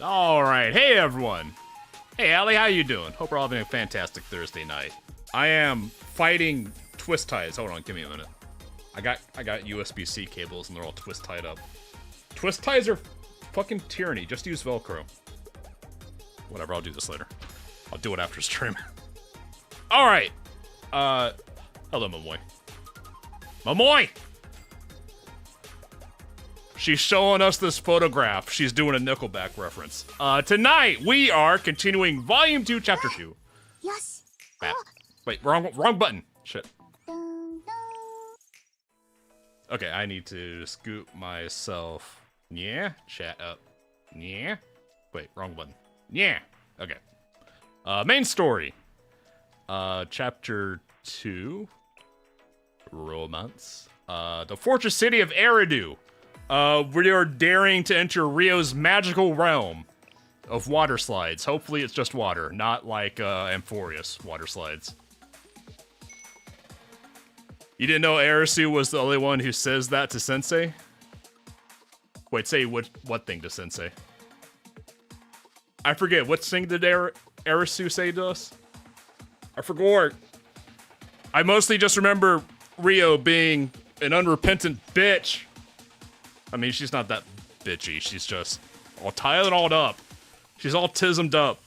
All right, hey everyone. Hey Allie, how you doing? Hope we're all having a fantastic Thursday night. I am fighting twist ties. Hold on, give me a minute. I got USB-C cables and they're all twist tied up. Twist ties are fucking tyranny. Just use Velcro. Whatever, I'll do this later. I'll do it after stream. All right. Hello, Mamoy. Mamoy! She's showing us this photograph. She's doing a Nickelback reference. Tonight, we are continuing Volume 2, Chapter 2. Yes. Wait, wrong button. Shit. Okay, I need to scoop myself. Yeah, chat up. Yeah. Wait, wrong button. Yeah. Okay. Main story. Chapter 2. Romance. The fortress city of Eridu. We are daring to enter Rio's magical realm of water slides. Hopefully it's just water, not like Amphorius water slides. You didn't know Arisu was the only one who says that to Sensei? Wait, say what thing to Sensei? I forget, what thing did Arisu say to us? I forgot. I mostly just remember Rio being an unrepentant bitch. I mean, she's not that bitchy. She's just all Tylenol'd up. She's all tismed up.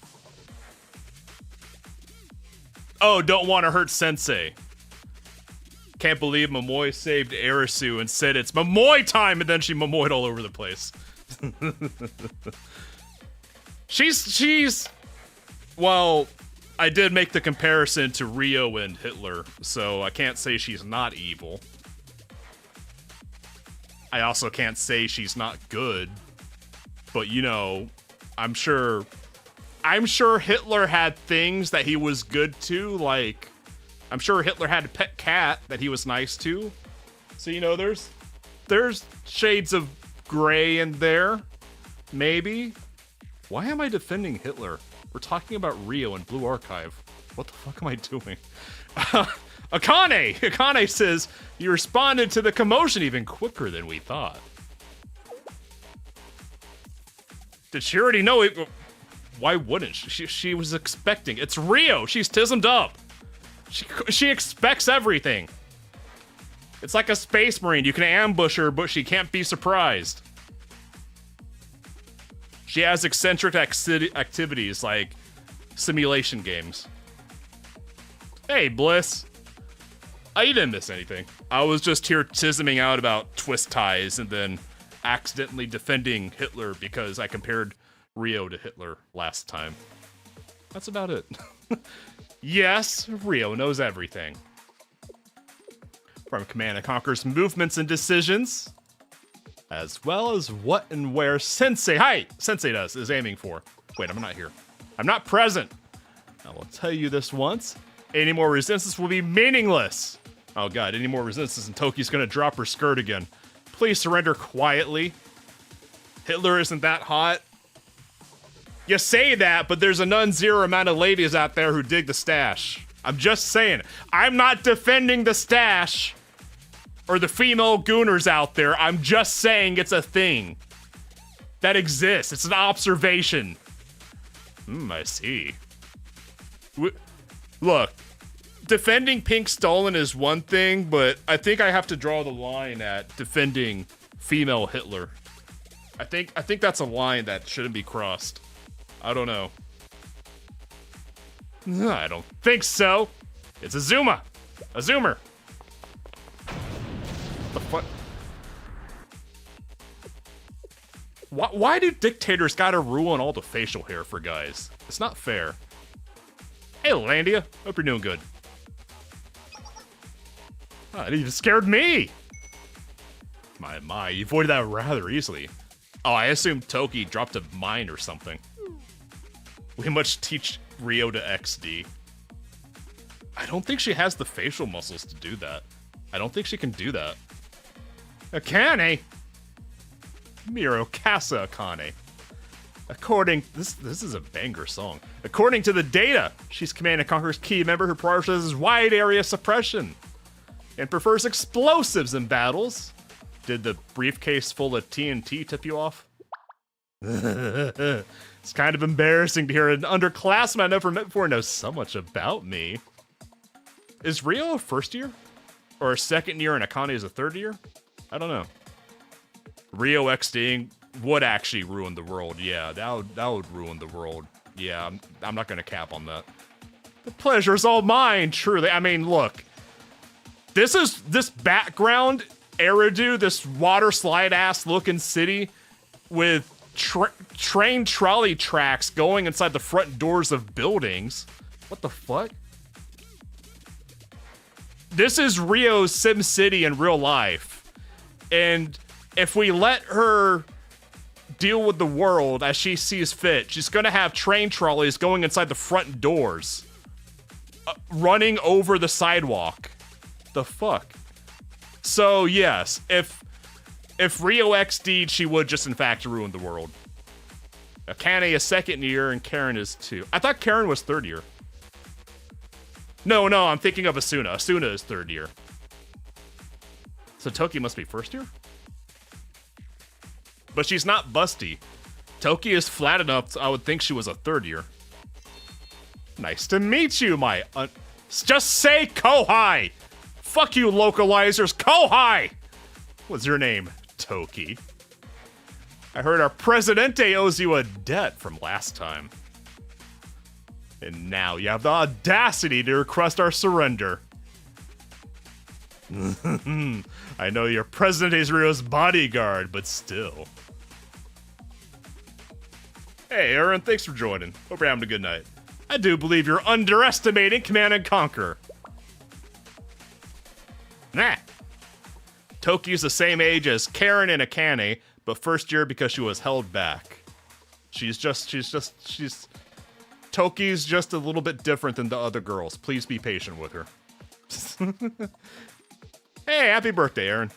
Oh, don't want to hurt Sensei. Can't believe Momoy saved Arisu and said it's Momoy time, and then she Momoy'd all over the place. She's... Well, I did make the comparison to Rio and Hitler, so I can't say she's not evil. I also can't say she's not good, but you know, I'm sure Hitler had things that he was good to, like, I'm sure Hitler had a pet cat that he was nice to. So, you know, there's shades of gray in there, maybe. Why am I defending Hitler? We're talking about Rio and Blue Archive. What the fuck am I doing? Akane says, you responded to the commotion even quicker than we thought. Did she already know it? Why wouldn't she? She was expecting. It's Rio. She's tismed up. She expects everything. It's like a space marine. You can ambush her, but she can't be surprised. She has eccentric activities like simulation games. Hey, Bliss. You didn't miss anything. I was just here tisming out about twist ties and then accidentally defending Hitler because I compared Rio to Hitler last time. That's about it. Yes, Rio knows everything. From Command & Conquer's movements and decisions, as well as what and where Sensei is aiming for. Wait, I'm not here. I'm not present. I will tell you this once. Any more resistance will be meaningless. Oh god, any more resistance and Toki's gonna drop her skirt again. Please surrender quietly. Hitler isn't that hot. You say that, but there's a non-zero amount of ladies out there who dig the stash. I'm just saying. I'm not defending the stash. or the female gooners out there, I'm just saying it's a thing that exists. It's an observation. I see. Look, defending Pink Stalin is one thing, but I think I have to draw the line at defending female Hitler. I think that's a line that shouldn't be crossed. I don't know. I don't think so. It's a Zoomer. A Zoomer. The fuck? Why do dictators gotta ruin all the facial hair for guys? It's not fair. Hey, Landia. Hope you're doing good. Oh, it even scared me. My, you avoided that rather easily. Oh, I assume Toki dropped a mine or something. We must teach Rio to XD. I don't think she has the facial muscles to do that. I don't think she can do that. Akane? Miro Casa Akane. According, this is a banger song. According to the data, she's Command & Conquer's key member who prioritizes wide area suppression and prefers explosives in battles. Did the briefcase full of TNT tip you off? It's kind of embarrassing to hear an underclassman I never met before know so much about me. Is Rio a first year? Or a second year and Akane is a third year? I don't know. Rio XDing would actually ruin the world. Yeah, that would ruin the world. Yeah, I'm not gonna cap on that. The pleasure's all mine, truly. I mean, look. This background Eridu, this water slide ass looking city with train trolley tracks going inside the front doors of buildings. What the fuck? This is Rio's Sim City in real life. And if we let her deal with the world as she sees fit, she's gonna have train trolleys going inside the front doors. Running over the sidewalk. The fuck? So yes, if Rio XD'd, she would just in fact ruin the world. Akane is second year and Karen is 2. I thought Karen was third year. No, I'm thinking of Asuna. Asuna is third year. So Toki must be first year? But she's not busty. Toki is flat enough, so I would think she was a third year. Nice to meet you, my just say Kohai! Fuck you, localizers! Kohai! What's your name? Toki. I heard our Presidente owes you a debt from last time. And now you have the audacity to request our surrender. I know you're Presidente Rio's bodyguard, but still. Hey, Aaron, thanks for joining. Hope you're having a good night. I do believe you're underestimating Command & Conquer. Nah. Toki's the same age as Karen and Akane, but first year because she was held back. She's Toki's just a little bit different than the other girls. Please be patient with her. Hey, happy birthday, Aaron.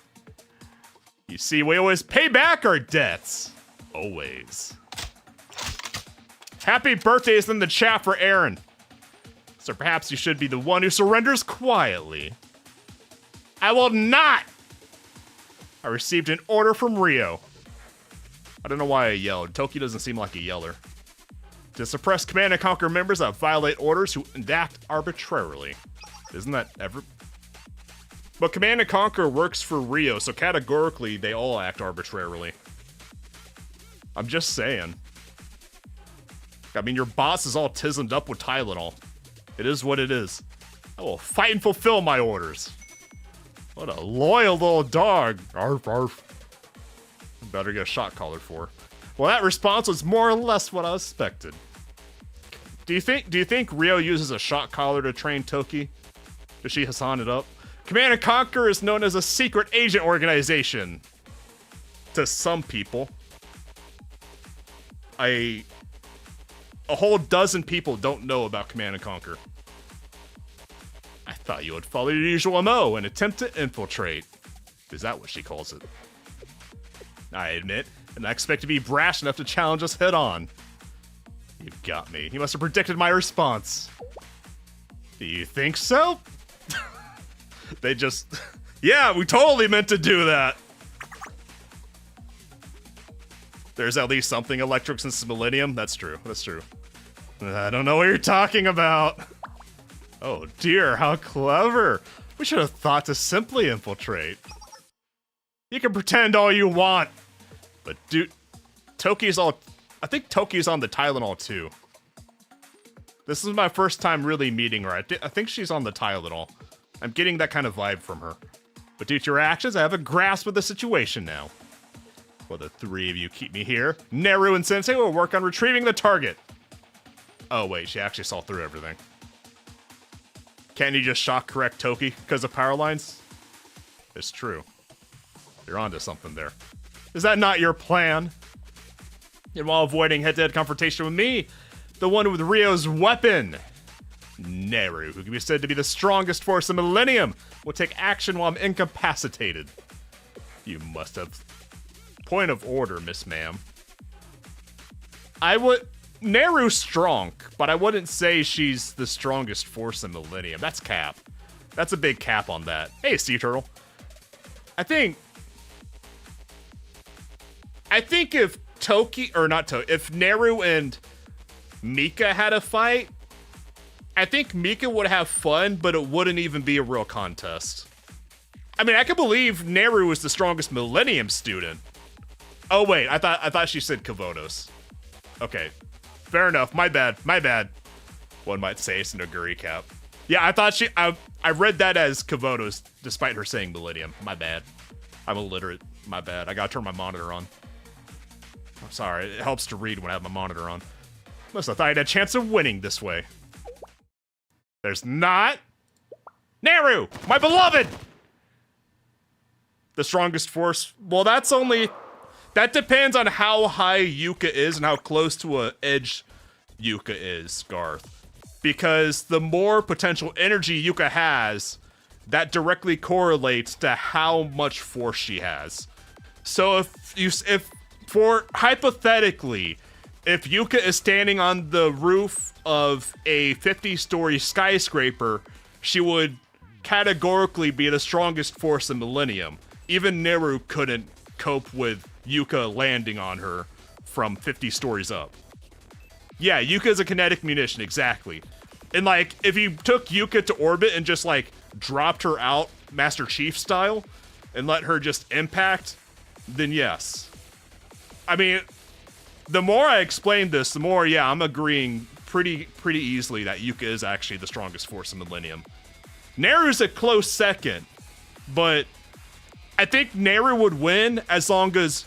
You see, we always pay back our debts. Always. Happy birthdays in the chat for Aaron. So perhaps you should be the one who surrenders quietly. I will not! I received an order from Rio. I don't know why I yelled. Toki doesn't seem like a yeller. To suppress Command & Conquer members that violate orders who act arbitrarily. Isn't that ever... But Command & Conquer works for Rio, so categorically they all act arbitrarily. I'm just saying. I mean, your boss is all tizened up with Tylenol. It is what it is. I will fight and fulfill my orders. What a loyal little dog. Arf, arf. Better get a shot collar for. Well, that response was more or less what I expected. Do you think Rio uses a shot collar to train Toki? Does she Hassan it up? Command & Conquer is known as a secret agent organization. To some people. A whole dozen people don't know about Command & Conquer. I thought you would follow your usual MO and attempt to infiltrate. Is that what she calls it? I admit, and I expect to be brash enough to challenge us head on. You got me. You must have predicted my response. Do you think so? They just Yeah, we totally meant to do that. There's at least something electric since Millennium. That's true. That's true. I don't know what you're talking about. Oh dear, how clever. We should have thought to simply infiltrate. You can pretend all you want. But dude, Toki's all... I think Toki's on the Tylenol too. This is my first time really meeting her. I think she's on the Tylenol. I'm getting that kind of vibe from her. But due to your actions, I have a grasp of the situation now. Well, the three of you keep me here. Neru and Sensei will work on retrieving the target. Oh wait, she actually saw through everything. Can't you just shock correct Toki because of Powerlines? It's true. You're onto something there. Is that not your plan? And while avoiding head-to-head confrontation with me, the one with Rio's weapon, Neru, who can be said to be the strongest force in Millennium, will take action while I'm incapacitated. You must have... Point of order, Miss Ma'am. Neru's strong, but I wouldn't say she's the strongest force in Millennium. That's cap. That's a big cap on that. Hey, Sea Turtle. I think if if Neru and Mika had a fight, I think Mika would have fun, but it wouldn't even be a real contest. I mean, I could believe Neru was the strongest Millennium student. Oh wait, I thought she said Kavotos. Okay, fair enough. My bad. One might say it's an Aguri cap. Yeah, I thought I read that as Kavotos, despite her saying Millennium. My bad. I'm illiterate. My bad. I gotta turn my monitor on. I'm sorry. It helps to read when I have my monitor on. Must have thought I had a chance of winning this way. There's not. Neru, my beloved. The strongest force. Well, that depends on how high Yuka is and how close to a edge Yuka is, Garth. Because the more potential energy Yuka has, that directly correlates to how much force she has. So hypothetically, if Yuka is standing on the roof of a 50-story skyscraper, she would categorically be the strongest force in Millennium. Even Neru couldn't cope with Yuka landing on her from 50 stories up. Yeah, Yuka is a kinetic munition, exactly. And like, if you took Yuka to orbit and just like dropped her out Master Chief style and let her just impact, then yes. I mean, the more I explain this, the more, yeah, I'm agreeing pretty easily that Yuka is actually the strongest force in Millennium. Neru's a close second, but I think Neru would win as long as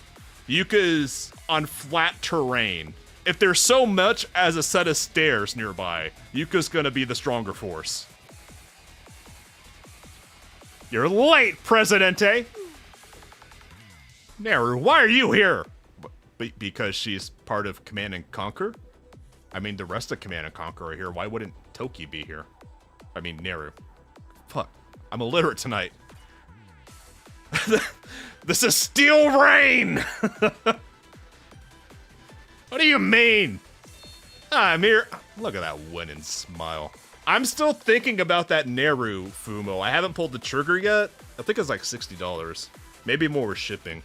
Yuka is on flat terrain. If there's so much as a set of stairs nearby, Yuka's gonna be the stronger force. You're late, Presidente! Neru, why are you here? Because she's part of Command and Conquer? I mean, the rest of Command and Conquer are here. Why wouldn't Toki be here? I mean, Neru. Fuck, I'm illiterate tonight. This is Steel Rain! What do you mean? I'm here. Look at that winning smile. I'm still thinking about that Neru Fumo. I haven't pulled the trigger yet. I think it's like $60. Maybe more with shipping.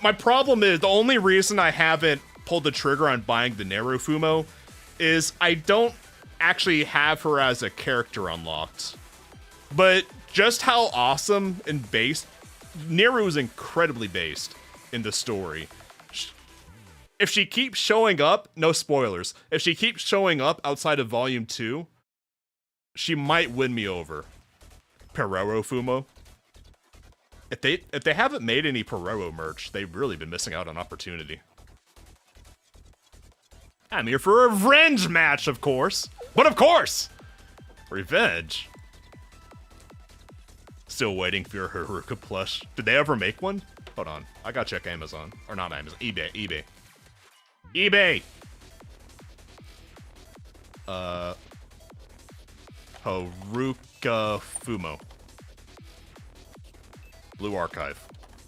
My problem is, the only reason I haven't pulled the trigger on buying the Neru Fumo is I don't actually have her as a character unlocked. But just how awesome and based, Neru is incredibly based in the story. If she keeps showing up, no spoilers, if she keeps showing up outside of Volume 2, she might win me over. Perero Fumo. If they haven't made any Perero merch, they've really been missing out on opportunity. I'm here for a revenge match, of course. But of course! Revenge? Still waiting for your Haruka plush. Did they ever make one? Hold on. I gotta check Amazon. Or not Amazon. eBay. eBay! Haruka Fumo. Blue Archive.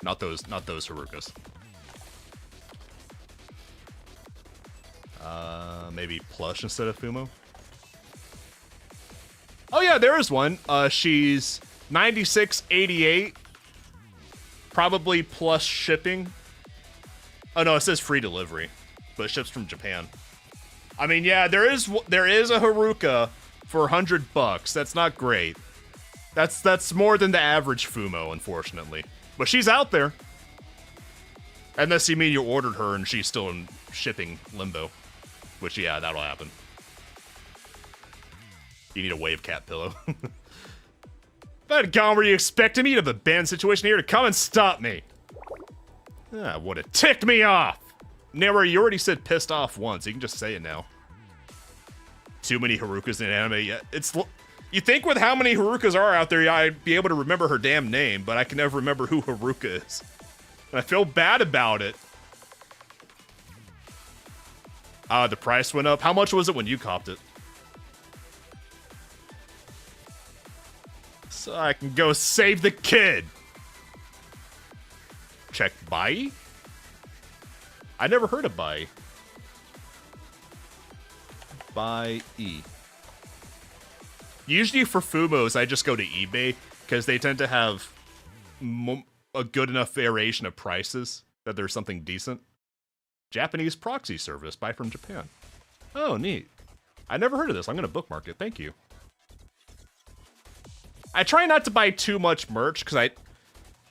Not those Harukas. Maybe plush instead of Fumo? Oh yeah, there is one. She's 96.88, probably plus shipping. Oh no, it says free delivery, but it ships from Japan. I mean, yeah, there is a Haruka for $100. That's not great. That's more than the average Fumo, unfortunately. But she's out there. Unless you mean you ordered her and she's still in shipping limbo. Which, yeah, that'll happen. You need a wave cat pillow. If I had gone where you expected me, you'd have a banned situation here to come and stop me. Ah, would have ticked me off. Nero, you already said pissed off once. You can just say it now. Too many Harukas in anime. Yeah, you think with how many Harukas are out there, I'd be able to remember her damn name, but I can never remember who Haruka is. And I feel bad about it. The price went up. How much was it when you copped it? So I can go save the kid. Check Bai? I never heard of Bai. Bai. Usually for Fumos, I just go to eBay because they tend to have a good enough variation of prices that there's something decent. Japanese proxy service, buy from Japan. Oh, neat. I never heard of this. I'm going to bookmark it. Thank you. I try not to buy too much merch because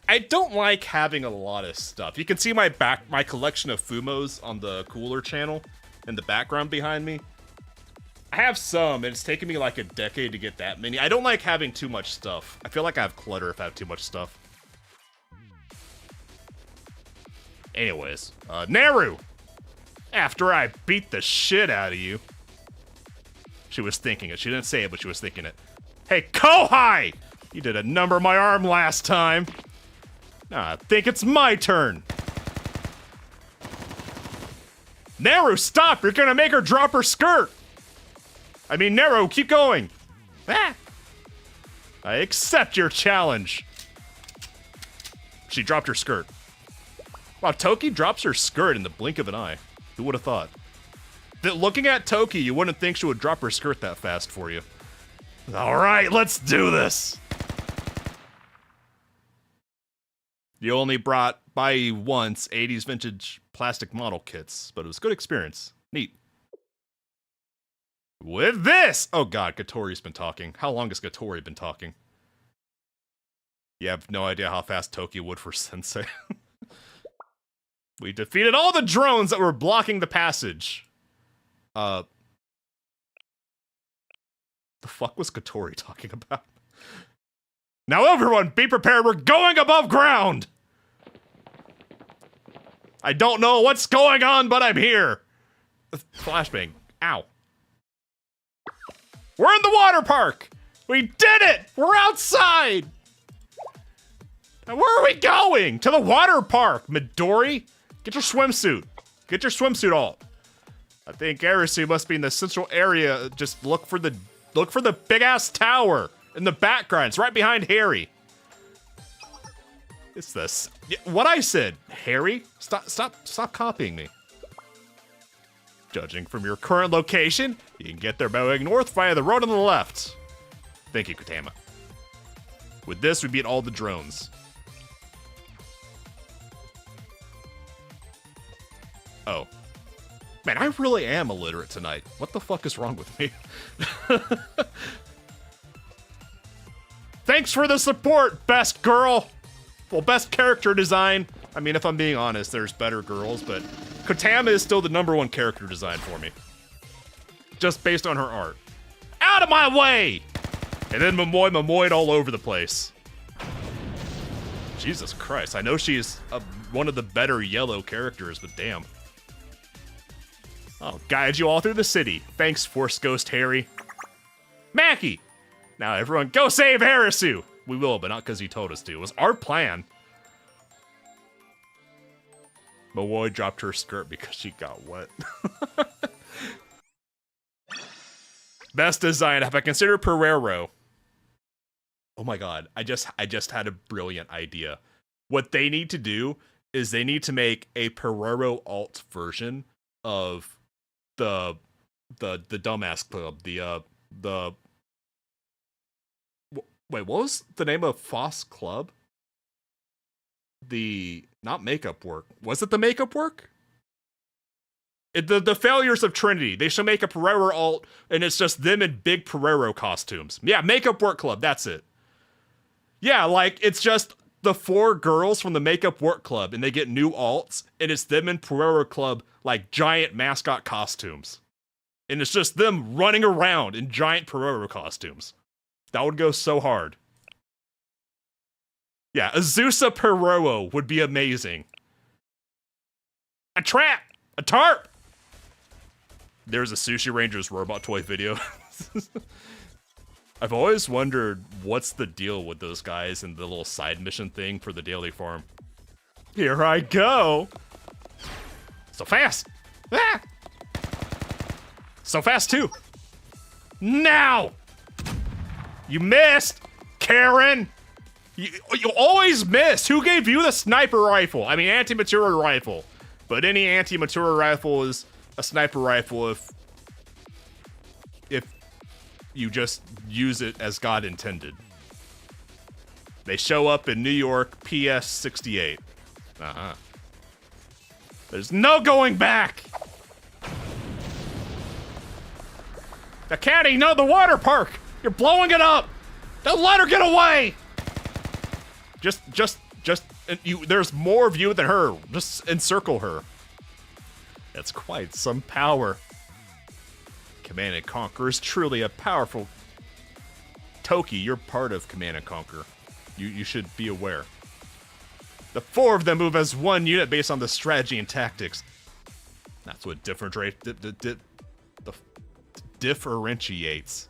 I don't like having a lot of stuff. You can see my collection of Fumos on the Cooler channel in the background behind me. I have some, and it's taken me like a decade to get that many. I don't like having too much stuff. I feel like I have clutter if I have too much stuff. Anyways, Naru! After I beat the shit out of you. She was thinking it. She didn't say it, but she was thinking it. Hey, Kohai! You did a number on my arm last time. I think it's my turn. Naru, stop! You're gonna make her drop her skirt! I mean, Naru, keep going! Ah! I accept your challenge. She dropped her skirt. Wow, Toki drops her skirt in the blink of an eye. Who would have thought? That looking at Toki, you wouldn't think she would drop her skirt that fast for you. Alright, let's do this! You only brought by once 80s vintage plastic model kits, but it was a good experience. Neat. With this! Oh god, Gatori's been talking. How long has Gatori been talking? You have no idea how fast Toki would for Sensei. We defeated all the drones that were blocking the passage. The fuck was Gatori talking about? Now everyone, be prepared, we're going above ground! I don't know what's going on, but I'm here! Flashbang. Ow. We're in the water park! We did it! We're outside! Now where are we going? To the water park, Midori! Get your swimsuit. Get your swimsuit on. I think Arisu must be in the central area. Just look for the big ass tower in the background. It's right behind Harry. It's this. What I said, Harry? Stop copying me. Judging from your current location, you can get there by going north via the road on the left. Thank you, Katama. With this, we beat all the drones. Oh. Man, I really am illiterate tonight. What the fuck is wrong with me? Thanks for the support, best girl! Well, best character design. I mean, if I'm being honest, there's better girls, but Kotama is still the #1 character design for me. Just based on her art. Out of my way! And then Momoyed all over the place. Jesus Christ, I know she's one of the better yellow characters, but damn. I'll guide you all through the city. Thanks, Force Ghost Harry. Mackie! Now everyone go save Harisu! We will, but not because he told us to. It was our plan. Momoy dropped her skirt because she got wet. Best design, if I consider Pereiro. Oh my god, I just had a brilliant idea. What they need to do is they need to make a Pereiro alt version of the dumbass club, the Wait, what was the name of Foss Club? Not makeup work. Was it the makeup work? The failures of Trinity. They should make a Pereiro alt, and it's just them in big Pereiro costumes. Yeah, Makeup Work Club, that's it. Yeah, like, it's just the 4 girls from the Makeup Work Club, and they get new alts, and it's them in Pereiro Club, like, giant mascot costumes. And it's just them running around in giant Pereiro costumes. That would go so hard. Yeah, Azusa Pereiro would be amazing. A trap! A tarp! There's a Sushi Rangers robot toy video. I've always wondered what's the deal with those guys and the little side mission thing for the daily farm. Here I go! So fast! Ah! So fast too! Now! You missed! Karen! You always miss! Who gave you the sniper rifle? I mean, anti-material rifle. But any anti-material rifle is a sniper rifle if you just use it as God intended. They show up in New York, PS 68. There's no going back! The caddy, no, the water park! You're blowing it up! Don't let her get away! There's more of you than her. Just encircle her. That's quite some power. Command and Conquer is truly a powerful... Toki, you're part of Command and Conquer. You should be aware. The 4 of them move as one unit based on the strategy and tactics. That's what differentiates.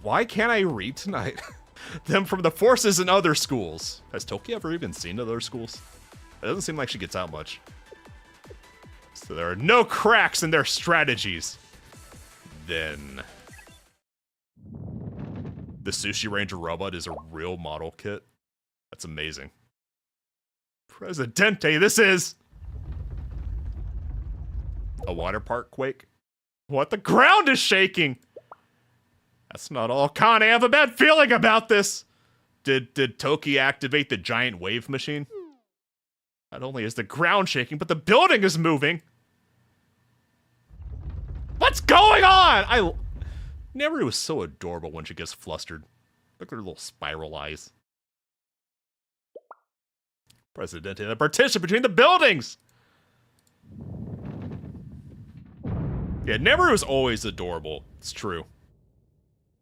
Why can't I read tonight? Them from the forces in other schools. Has Toki ever even seen other schools? It doesn't seem like she gets out much. So there are no cracks in their strategies. Then... the Sushi Ranger robot is a real model kit. That's amazing. Presidente, this is... a water park quake? What? The ground is shaking! That's not all, Khan. I have a bad feeling about this. Did Toki activate the giant wave machine? Not only is the ground shaking, but the building is moving. What's going on? Never was so adorable when she gets flustered. Look at her little spiral eyes. Presidente, the partition between the buildings. Yeah, Never was always adorable. It's true.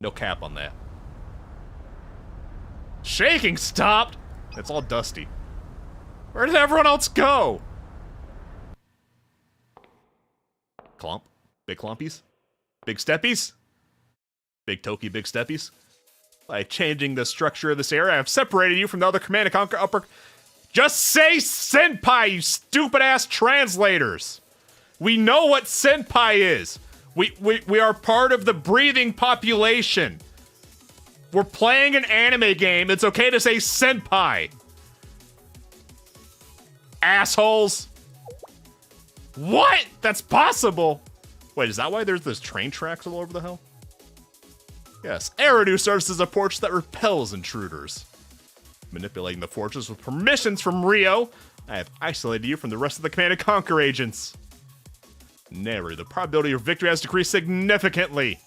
No cap on that. Shaking stopped! It's all dusty. Where did everyone else go? Clump? Big clumpies? Big steppies? Big Toki, big steppies? By changing the structure of this area, I've separated you from the other Command and Conquer upper... Just say senpai, you stupid-ass translators! We know what senpai is! We are part of the breathing population. We're playing an anime game. It's okay to say senpai. Assholes. What? That's possible. Wait, is that why there's those train tracks all over the hell? Yes, Eridu serves as a fortress that repels intruders. Manipulating the fortress with permissions from Rio, I have isolated you from the rest of the Command and Conquer agents. Never. The probability of victory has decreased significantly.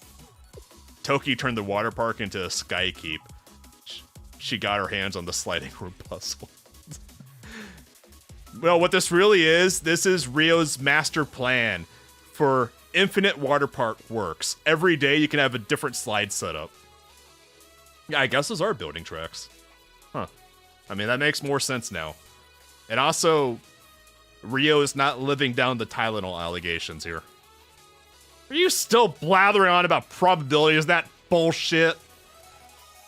Toki turned the water park into a sky keep. She got her hands on the sliding room puzzle. Well, what this really is, this is Rio's master plan for infinite water park works. Every day you can have a different slide setup. Yeah, I guess those are building tracks. Huh. I mean, that makes more sense now. And also... Rio is not living down the Tylenol allegations here. Are you still blathering on about probabilities? That bullshit?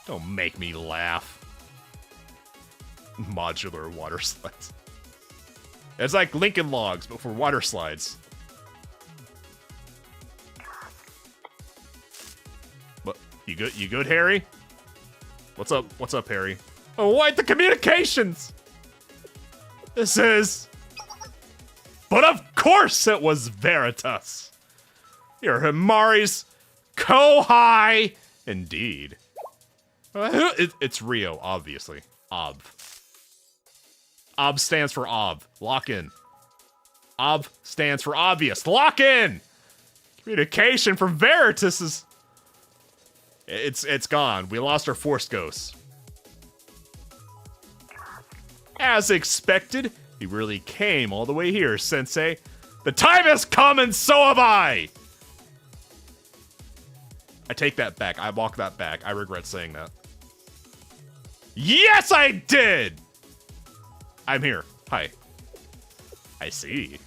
Don't make me laugh. Modular water slides. It's like Lincoln Logs, but for water slides. What? You good? You good, Harry? What's up? What's up, Harry? Oh, what? The communications! This is... But of course it was Veritas. You're Himari's Kohai. Indeed. It's Rio, obviously. Ob. Ob stands for ob. Lock in. Ob stands for obvious. Lock in! Communication from Veritas is... It's gone. We lost our Force Ghost. As expected, he really came all the way here, Sensei. The time has come and so have I! I take that back. I walk that back. I regret saying that. Yes, I did! I'm here. Hi. I see.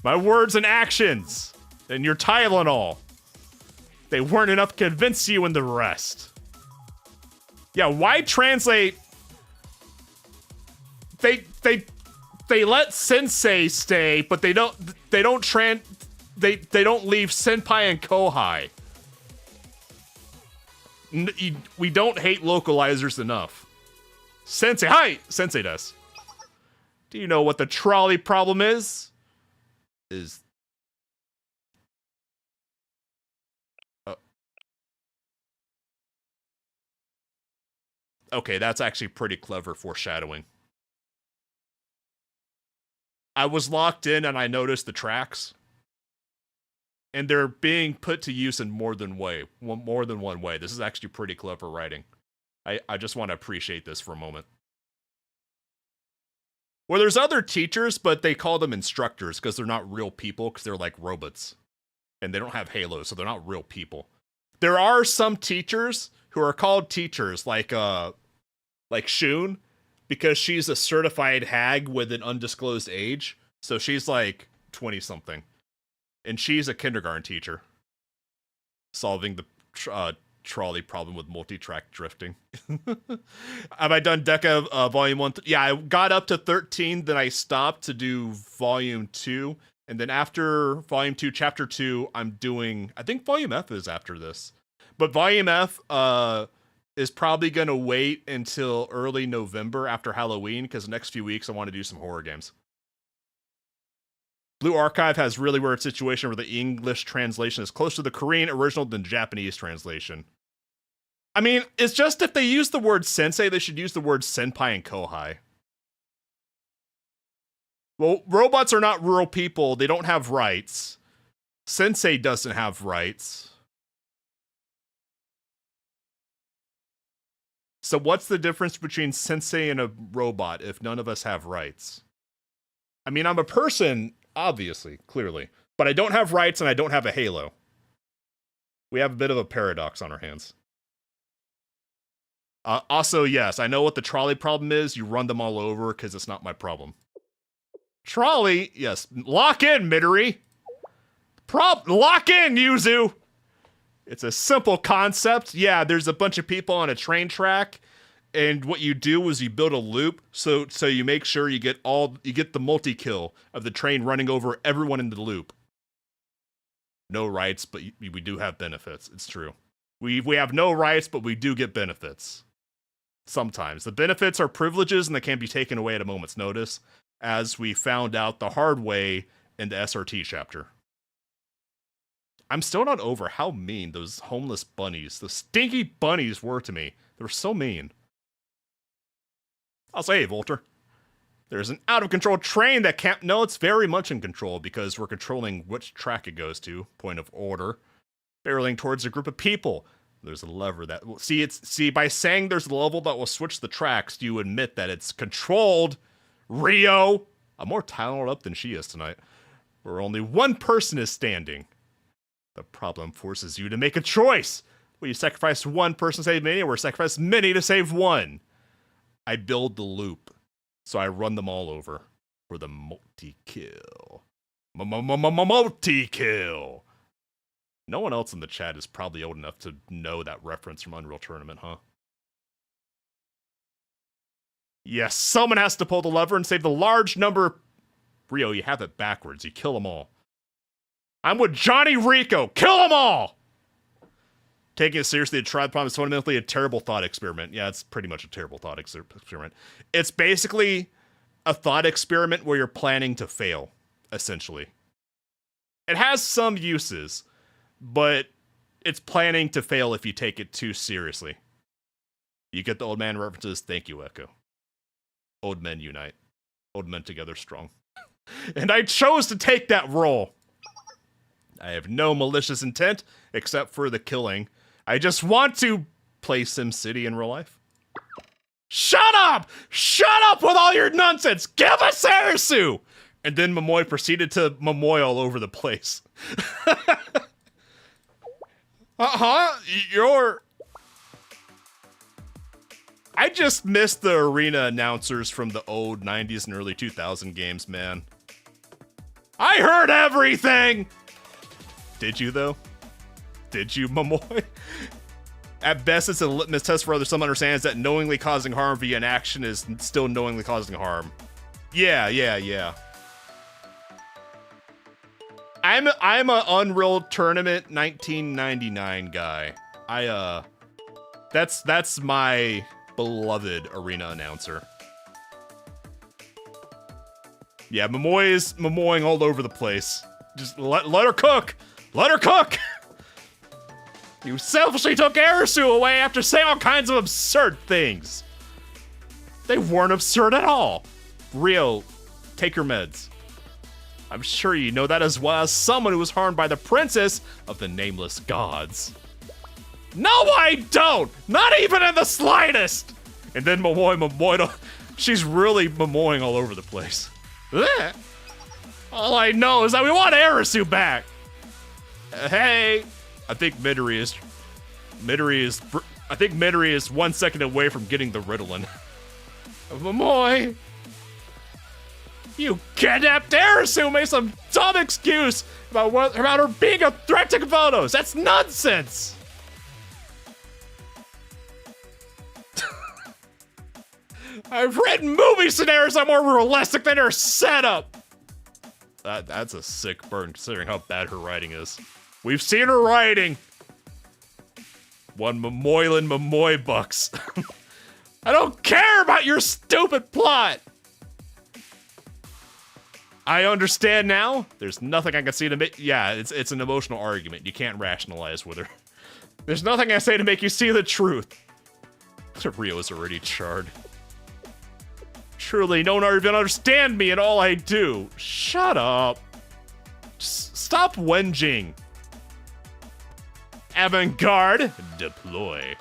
My words and actions, and your Tylenol. They weren't enough to convince you and the rest. Yeah, why translate... They let Sensei stay, but they don't leave Senpai and Kohai. We don't hate localizers enough. Sensei, hi! Sensei does. Do you know what the trolley problem is? Okay, that's actually pretty clever foreshadowing. I was locked in and I noticed the tracks. And they're being put to use in more than one way. This is actually pretty clever writing. I just want to appreciate this for a moment. Well, there's other teachers, but they call them instructors because they're not real people, because they're like robots. And they don't have halos, so they're not real people. There are some teachers who are called teachers, like Shun, because she's a certified hag with an undisclosed age. So she's like 20-something. And she's a kindergarten teacher. Solving the trolley problem with multi-track drifting. Have I done Deca Volume 1? Yeah, I got up to 13, then I stopped to do Volume 2. And then after Volume 2, Chapter 2, I'm doing... I think Volume F is after this. But Volume F is probably going to wait until early November after Halloween, because the next few weeks I want to do some horror games. Blue Archive has really weird situation where the English translation is closer to the Korean original than Japanese translation. I mean, it's just if they use the word sensei, they should use the word senpai and kohai. Well, robots are not real people. They don't have rights. Sensei doesn't have rights. So what's the difference between sensei and a robot if none of us have rights? I mean, I'm a person... Obviously, clearly. But I don't have rights and I don't have a halo. We have a bit of a paradox on our hands. Also, yes, I know what the trolley problem is. You run them all over because it's not my problem. Trolley? Yes. Lock in, Midori! Lock in, Yuzu! It's a simple concept. Yeah, there's a bunch of people on a train track. And what you do is you build a loop, so you make sure you get the multi-kill of the train running over everyone in the loop. No rights, but we do have benefits. It's true. We have no rights, but we do get benefits. Sometimes. The benefits are privileges and they can be taken away at a moment's notice, as we found out the hard way in the SRT chapter. I'm still not over how mean those homeless bunnies, the stinky bunnies were to me. They were so mean. I'll say, hey, Volter. There's an out-of-control train that can't... No, it's very much in control because we're controlling which track it goes to. Point of order. Barreling towards a group of people. There's a lever that... See, by saying there's a level that will switch the tracks, you admit that it's controlled. Rio! I'm more talent up than she is tonight. Where only one person is standing. The problem forces you to make a choice. Will you sacrifice one person to save many, or sacrifice many to save one? I build the loop, so I run them all over for the multi-kill. Multi-kill! No one else in the chat is probably old enough to know that reference from Unreal Tournament, huh? Yes, someone has to pull the lever and save the large number... Rio, you have it backwards. You kill them all. I'm with Johnny Rico. Kill them all! Taking it seriously, the tribe problem is fundamentally a terrible thought experiment. Yeah, it's pretty much a terrible thought experiment. It's basically a thought experiment where you're planning to fail, essentially. It has some uses, but it's planning to fail if you take it too seriously. You get the old man references. Thank you, Echo. Old men unite. Old men together strong. And I chose to take that role. I have no malicious intent except for the killing. I just want to play SimCity in real life. Shut up! Shut up with all your nonsense! Give us Arisu! And then Momoy proceeded to Momoy all over the place. I just missed the arena announcers from the old 90s and early 2000 games, man. I heard everything! Did you, though? Did you, Momoy? At best, it's a litmus test for others. Some understands that knowingly causing harm via an action is still knowingly causing harm. Yeah. I'm a Unreal Tournament 1999 guy. That's my beloved arena announcer. Yeah, Momoy is Momoying all over the place. Just let her cook! Let her cook! You selfishly took Arisu away after saying all kinds of absurd things. They weren't absurd at all. Rio, take your meds. I'm sure you know that as well as someone who was harmed by the princess of the nameless gods. No, I don't! Not even in the slightest! And then Momoy, she's really Momoying all over the place. Ugh. All I know is that we want Arisu back. Hey, I think Midori is 1 second away from getting the Ritalin. Momoy, you kidnapped Arisu, made some dumb excuse about her being a threat to photos. That's nonsense. I've written movie scenarios that are more realistic than her setup. That's a sick burn considering how bad her writing is. We've seen her writing. One Momoylin Momoy bucks. I don't care about your stupid plot. I understand now. There's nothing I can see to make. Yeah, it's an emotional argument. You can't rationalize with her. There's nothing I say to make you see the truth. Rio is already charred. Truly, no one even understand me in all I do. Shut up. Just stop whinging. Avant-garde, deploy.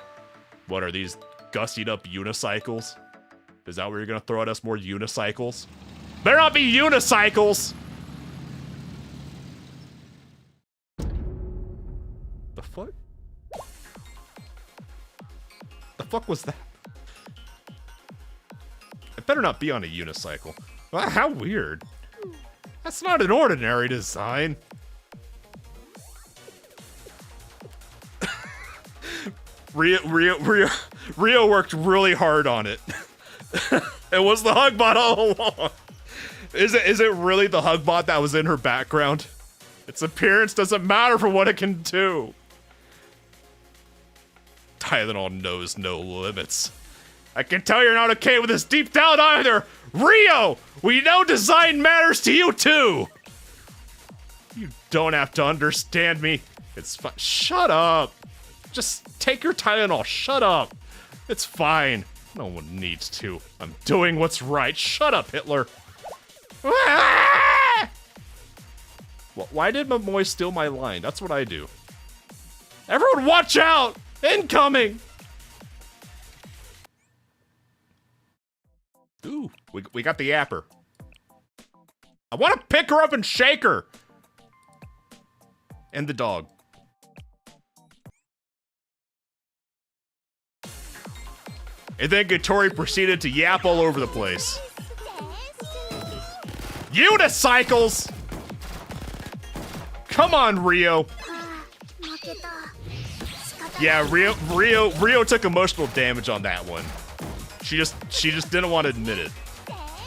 What are these gussied up unicycles? Is that where you're gonna throw at us more unicycles? Better not be unicycles! The fuck? The fuck was that? It better not be on a unicycle. Wow, how weird. That's not an ordinary design. Rio worked really hard on it. It was the Hugbot all along. Is it really the Hugbot that was in her background? Its appearance doesn't matter for what it can do. Tylenol knows no limits. I can tell you're not okay with this deep down either. Rio, we know design matters to you too. You don't have to understand me. It's fine. Shut up. Just take your Tylenol. Shut up. It's fine. No one needs to. I'm doing what's right. Shut up, Hitler. Ah! Well, why did Momoy steal my line? That's what I do. Everyone watch out! Incoming! Ooh, we got the yapper. I want to pick her up and shake her! And the dog. And then Gattori proceeded to yap all over the place. Unicycles! Come on, Rio. Yeah, Rio took emotional damage on that one. She just didn't want to admit it.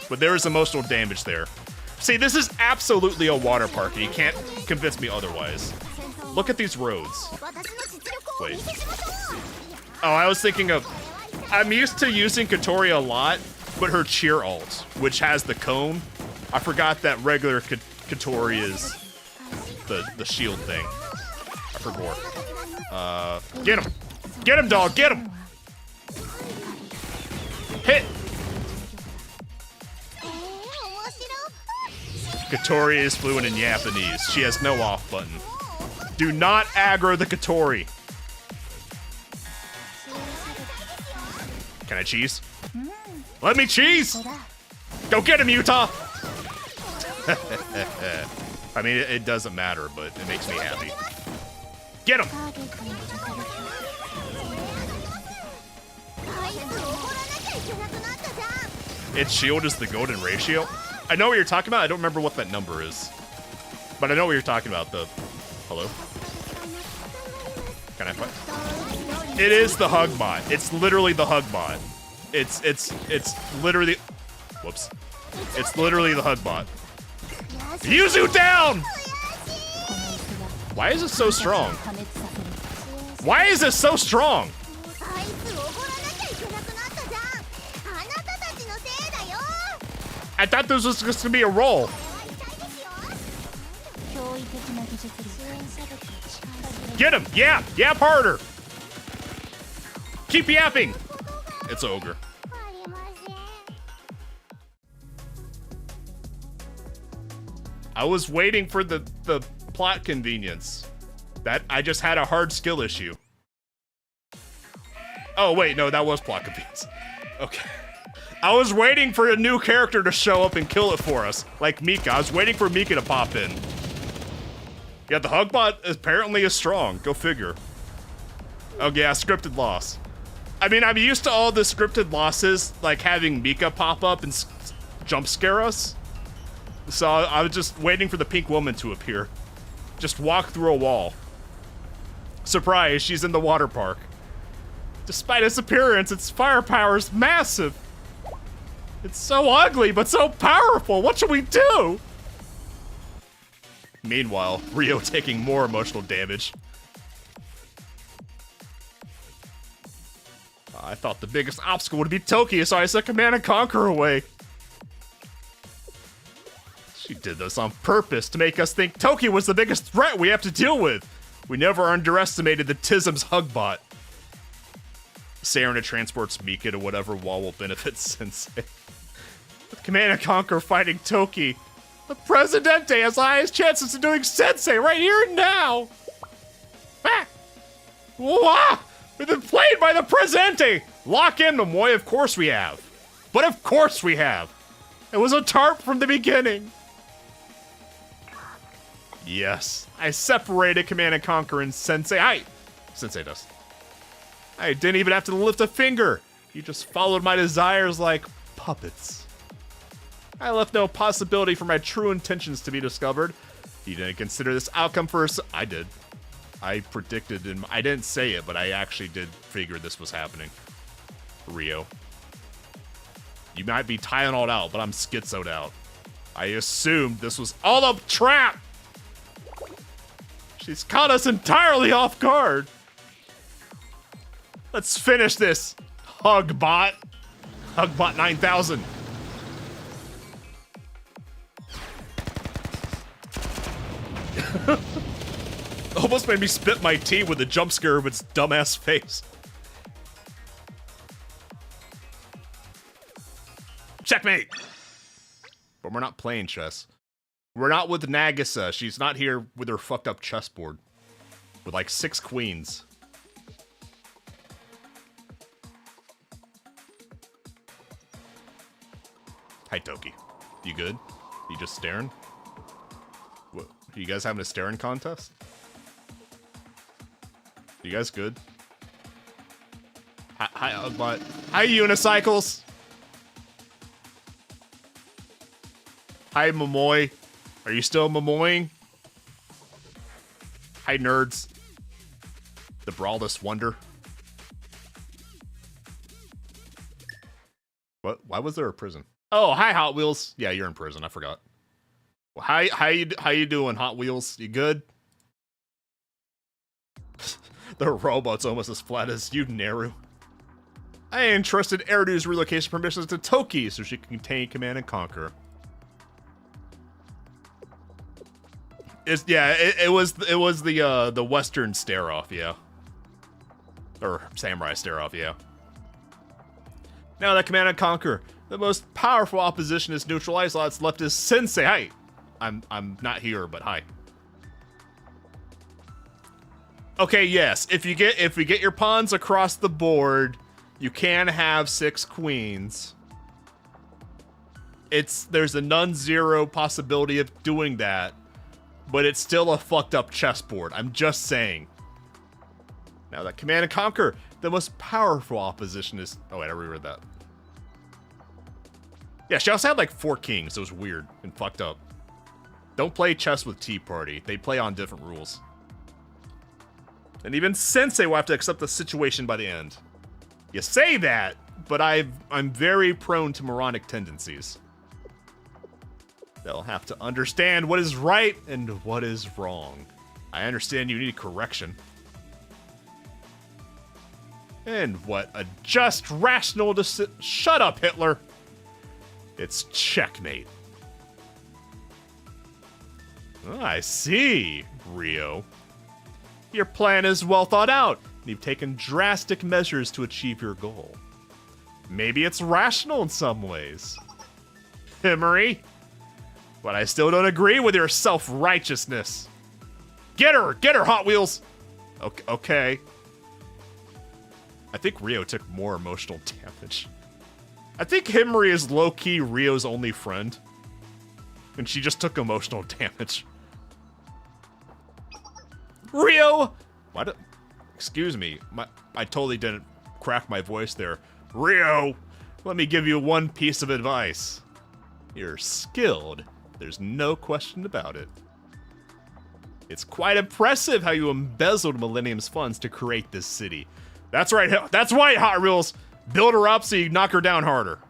But there is emotional damage there. See, this is absolutely a water park, and you can't convince me otherwise. Look at these roads. Wait. Oh, I was thinking of... I'm used to using Katori a lot, but her cheer ult, which has the cone, I forgot that regular Katori is the shield thing. I forgot. Get him! Get him, dog! Get him! Hit! Katori is fluent in Japanese. She has no off button. Do not aggro the Katori. Can I cheese? Let me cheese! Go get him, Utah! I mean, it doesn't matter, but it makes me happy. Get him! Its shield is the golden ratio? I know what you're talking about. I don't remember what that number is. But I know what you're talking about, the... Hello? Can I fight? It is the hug bot. It's literally the hug bot. It's literally... Whoops. It's literally the hug bot. Yuzu down! Why is it so strong? Why is it so strong? I thought this was just gonna be a roll. Get him! Yap! Yap harder! Keep yapping! It's ogre. I was waiting for the plot convenience. That I just had a hard skill issue. Oh wait, no, that was plot convenience. Okay. I was waiting for a new character to show up and kill it for us, like Mika. I was waiting for Mika to pop in. Yeah, the Hugbot apparently is strong. Go figure. Oh yeah, scripted loss. I mean, I'm used to all the scripted losses, like having Mika pop up and jump scare us. So I was just waiting for the pink woman to appear. Just walk through a wall. Surprise, she's in the water park. Despite its appearance, its firepower is massive. It's so ugly, but so powerful. What should we do? Meanwhile, Rio taking more emotional damage. I thought the biggest obstacle would be Toki, so I set Command and Conquer away. She did this on purpose to make us think Toki was the biggest threat we have to deal with. We never underestimated the Tism's Hugbot. Sarena transports Mika to whatever wall will benefit Sensei. With Command and Conquer fighting Toki, the Presidente has the highest chances of doing Sensei right here and now! Ah! Wah! We've been played by the Presidente! Lock in, Momoy, of course we have. But of course we have! It was a tarp from the beginning! Yes, I separated Command and Conquer and Sensei. Sensei does. I didn't even have to lift a finger. You just followed my desires like puppets. I left no possibility for my true intentions to be discovered. You didn't consider this outcome first. I did. I predicted, and I didn't say it, but I actually did figure this was happening. Rio. You might be Tylenol'd out, but I'm schizoed out. I assumed this was all a trap. She's caught us entirely off guard. Let's finish this, Hugbot. Hugbot 9000. Almost made me spit my tea with the jump scare of its dumbass face. Checkmate! But we're not playing chess. We're not with Nagisa. She's not here with her fucked up chessboard. With like 6 queens. Hi, Toki. You good? You just staring? What? You guys having a staring contest? You guys good? Hi, Hugbot. Hi, unicycles! Hi, Momoy. Are you still Momoying? Hi, nerds. The Brawless Wonder. What? Why was there a prison? Oh, hi, Hot Wheels. Yeah, you're in prison. I forgot. Well, how you doing, Hot Wheels? You good? The robot's almost as flat as you, Neru. I entrusted Eridu's relocation permissions to Toki so she can contain Command and Conquer. It was the Western stare-off, yeah. Or Samurai stare-off, yeah. Now that Command and Conquer, the most powerful opposition is neutralized. All that's left is Sensei. Hi. I'm not here, but hi. Okay, yes. If we get your pawns across the board, you can have 6 queens. There's a non-zero possibility of doing that, but it's still a fucked up chessboard. I'm just saying. Now that Command and Conquer, the most powerful opposition is... Oh wait, I reread that. Yeah, she also had like 4 kings. It was weird and fucked up. Don't play chess with Tea Party. They play on different rules. And even Sensei will have to accept the situation by the end. You say that, but I'm very prone to moronic tendencies. They'll have to understand what is right and what is wrong. I understand you need correction. And what a just, rational decision. Shut up, Hitler. It's checkmate. Oh, I see, Rio. Your plan is well thought out, and you've taken drastic measures to achieve your goal. Maybe it's rational in some ways. Himary. But I still don't agree with your self-righteousness. Get her, Hot Wheels! Okay. I think Rio took more emotional damage. I think Himary is low-key Rio's only friend. And she just took emotional damage. Rio! What? Excuse me. I totally didn't crack my voice there. Rio! Let me give you one piece of advice. You're skilled. There's no question about it. It's quite impressive how you embezzled Millennium's funds to create this city. That's right, Hot Wheels. Build her up so you knock her down harder.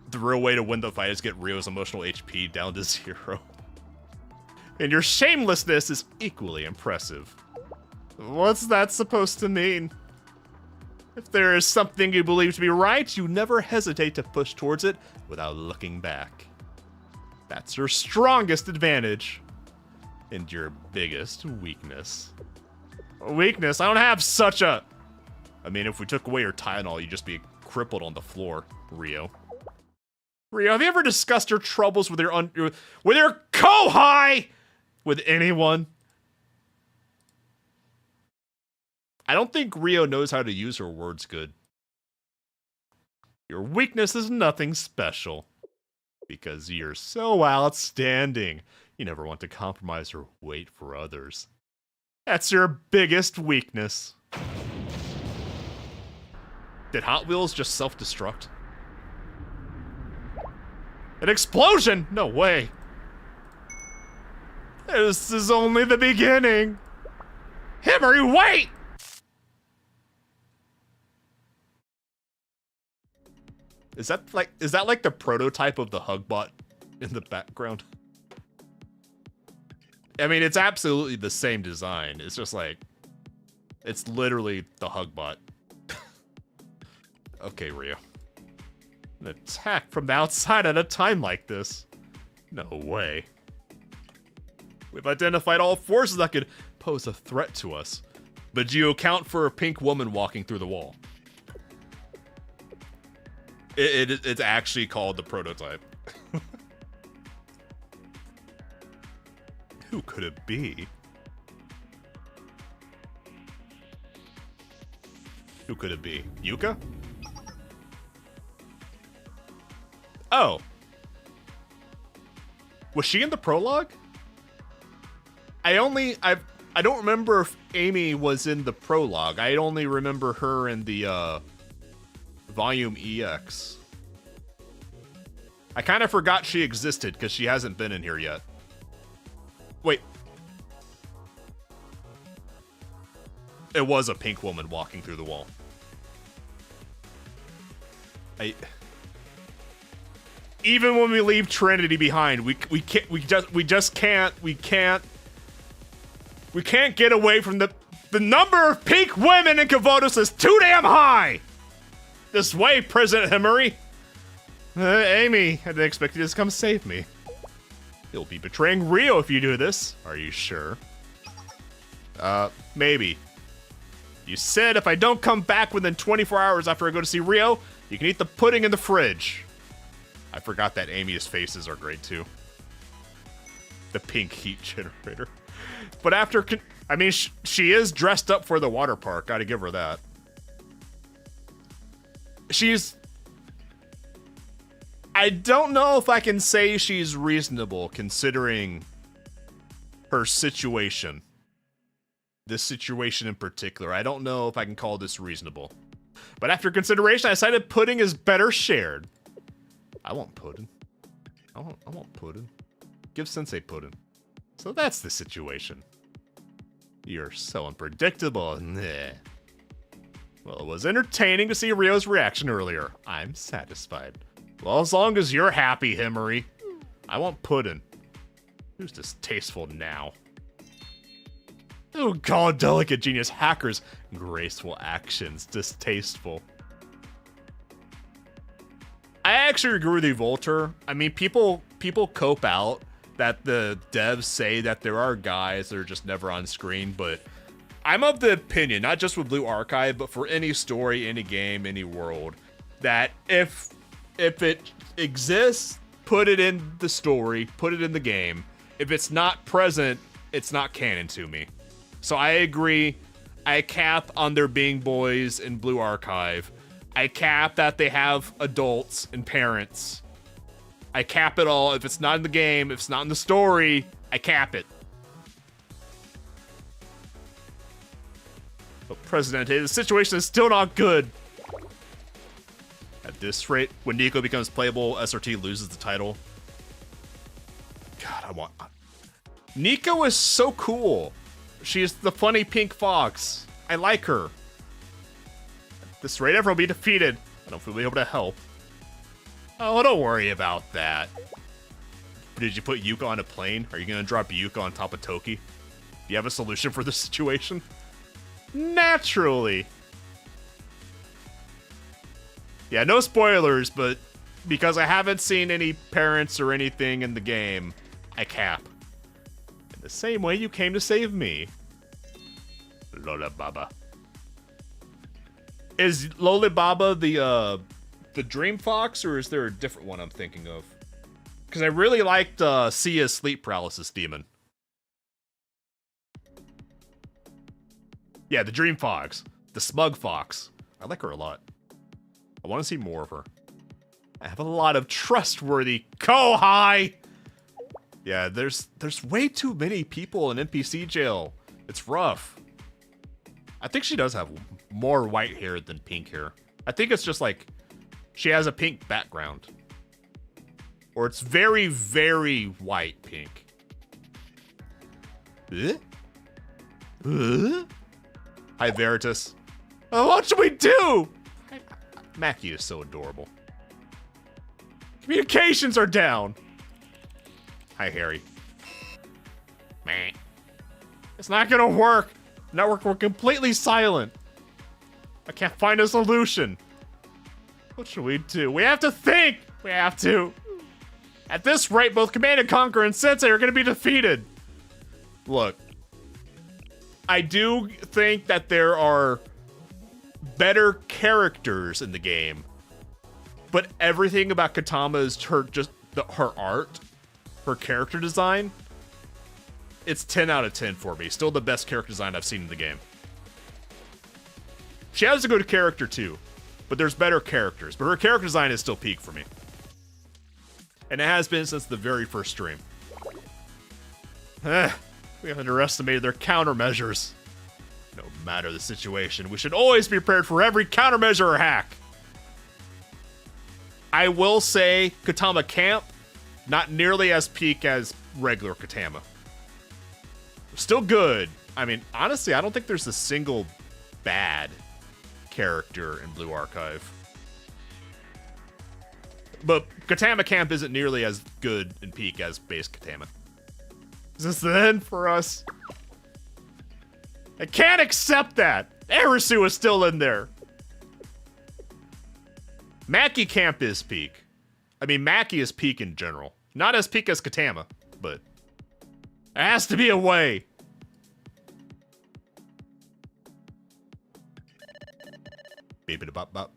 The real way to win the fight is get Rio's emotional HP down to 0. And your shamelessness is equally impressive. What's that supposed to mean? If there is something you believe to be right, you never hesitate to push towards it without looking back. That's your strongest advantage. And your biggest weakness. Weakness? I don't have such a... I mean, if we took away your Tylenol, you'd just be crippled on the floor, Rio. Rio, have you ever discussed your troubles with your kohai with anyone? I don't think Rio knows how to use her words good. Your weakness is nothing special. Because you're so outstanding. You never want to compromise or wait for others. That's your biggest weakness. Did Hot Wheels just self-destruct? An explosion? No way. This is only the beginning. Himary, wait! Is that like the prototype of the Hugbot in the background? I mean, it's absolutely the same design. It's just like, it's literally the Hugbot. Okay, Rio. An attack from the outside at a time like this? No way. We've identified all forces that could pose a threat to us. But do you account for a pink woman walking through the wall? It's actually called the prototype. Who could it be? Who could it be? Yuka? Oh. Was she in the prologue? I don't remember if Amy was in the prologue. I only remember her in the Volume EX. I kind of forgot she existed because she hasn't been in here yet. Wait. It was a pink woman walking through the wall. Even when we leave Trinity behind, we just can't get away from the number of pink women in Kavotos is too damn high. This way, President Himary. Amy, I didn't expect you to come save me. You'll be betraying Rio if you do this. Are you sure? Maybe. You said if I don't come back within 24 hours after I go to see Rio, you can eat the pudding in the fridge. I forgot that Amy's faces are great too. The pink heat generator. But after, I mean, she is dressed up for the water park. Gotta give her that. I don't know if I can say she's reasonable considering her situation. This situation in particular. I don't know if I can call this reasonable. But after consideration, I decided pudding is better shared. I want pudding. I want pudding. Give Sensei pudding. So that's the situation. You're so unpredictable. Nah. Well, it was entertaining to see Rio's reaction earlier. I'm satisfied. Well, as long as you're happy, Himmery. I want pudding. Who's distasteful now? Oh god, delicate genius hackers. Graceful actions. Distasteful. I actually agree with you, Volter. I mean, people cope out that the devs say that there are guys that are just never on screen, but I'm of the opinion, not just with Blue Archive, but for any story, any game, any world, that if it exists, put it in the story, put it in the game. If it's not present, it's not canon to me. So I agree. I cap on there being boys in Blue Archive. I cap that they have adults and parents. I cap it all. If it's not in the game, if it's not in the story, I cap it. But Presidente, the situation is still not good. At this rate, when Nico becomes playable, SRT loses the title. God, Nico is so cool. She's the funny pink fox. I like her. At this rate, everyone will be defeated. I don't know if we'll be able to help. Oh, don't worry about that. Did you put Yuka on a plane? Are you going to drop Yuka on top of Toki? Do you have a solution for this situation? Naturally. Yeah, no spoilers, but because I haven't seen any parents or anything in the game, I cap. In the same way you came to save me. Lola Baba. Is Lola Baba the Dream Fox, or is there a different one I'm thinking of? Because I really liked Sia's sleep paralysis demon. Yeah, the Dream Fox. The Smug Fox. I like her a lot. I want to see more of her. I have a lot of trustworthy Kohai! Yeah, there's way too many people in NPC jail. It's rough. I think she does have more white hair than pink hair. I think it's just like she has a pink background. Or it's very, very white pink. Hi, Veritas. Oh, what should we do? Mackie is so adorable. Communications are down. Hi, Harry. Meh. It's not gonna work. Network, we're completely silent. I can't find a solution. What should we do? We have to think. We have to. At this rate, both Command & Conquer and Sensei are gonna be defeated. Look. I do think that there are better characters in the game, but everything about Katama is her art, her character design. It's 10 out of 10 for me. Still the best character design I've seen in the game. She has a good character too, but there's better characters. But her character design is still peak for me, and it has been since the very first stream. We underestimated their countermeasures. No matter the situation, we should always be prepared for every countermeasure or hack. I will say Katama Camp, not nearly as peak as regular Katama. Still good. I mean, honestly, I don't think there's a single bad character in Blue Archive. But Katama Camp isn't nearly as good in peak as base Katama. Is this the end for us? I can't accept that! Arisu is still in there! Mackie Camp is peak. I mean, Mackie is peak in general. Not as peak as Katama, but there has to be a way. beep it bop bop.